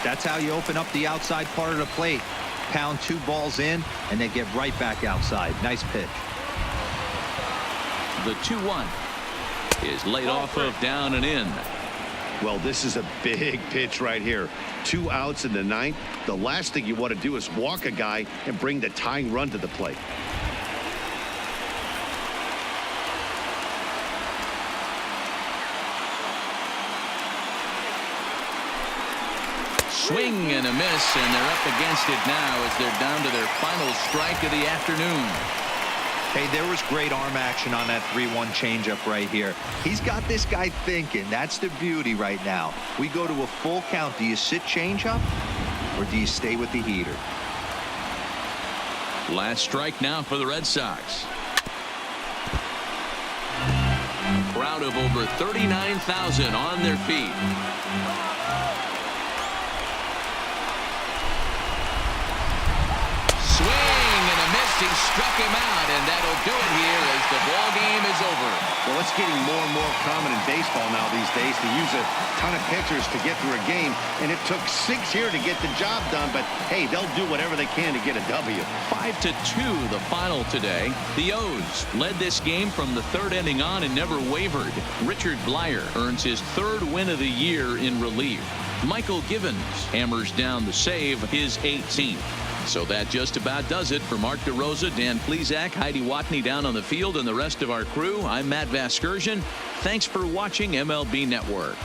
That's how you open up the outside part of the plate. Pound 2 balls in, and they get right back outside. Nice pitch. The 2-1 is laid off of down and in. Well, this is a big pitch right here. 2 outs in the ninth. The last thing you want to do is walk a guy and bring the tying run to the plate. Swing and a miss, and they're up against it now as they're down to their final strike of the afternoon. Hey, there was great arm action on that 3-1 changeup right here. He's got this guy thinking. That's the beauty right now. We go to a full count. Do you sit changeup or do you stay with the heater? Last strike now for the Red Sox. Crowd of over 39,000 on their feet. He struck him out, and that'll do it here as the ball game is over. Well, it's getting more and more common in baseball now these days to use a ton of pitchers to get through a game, and it took 6 here to get the job done, but hey, they'll do whatever they can to get a W. 5-2 the final today. The O's led this game from the 3rd inning on and never wavered. Richard Blyer earns his 3rd win of the year in relief. Michael Givens hammers down the save, his 18th. So that just about does it for Mark DeRosa, Dan Plesac, Heidi Watney down on the field, and the rest of our crew. I'm Matt Vasgersian. Thanks for watching MLB Network.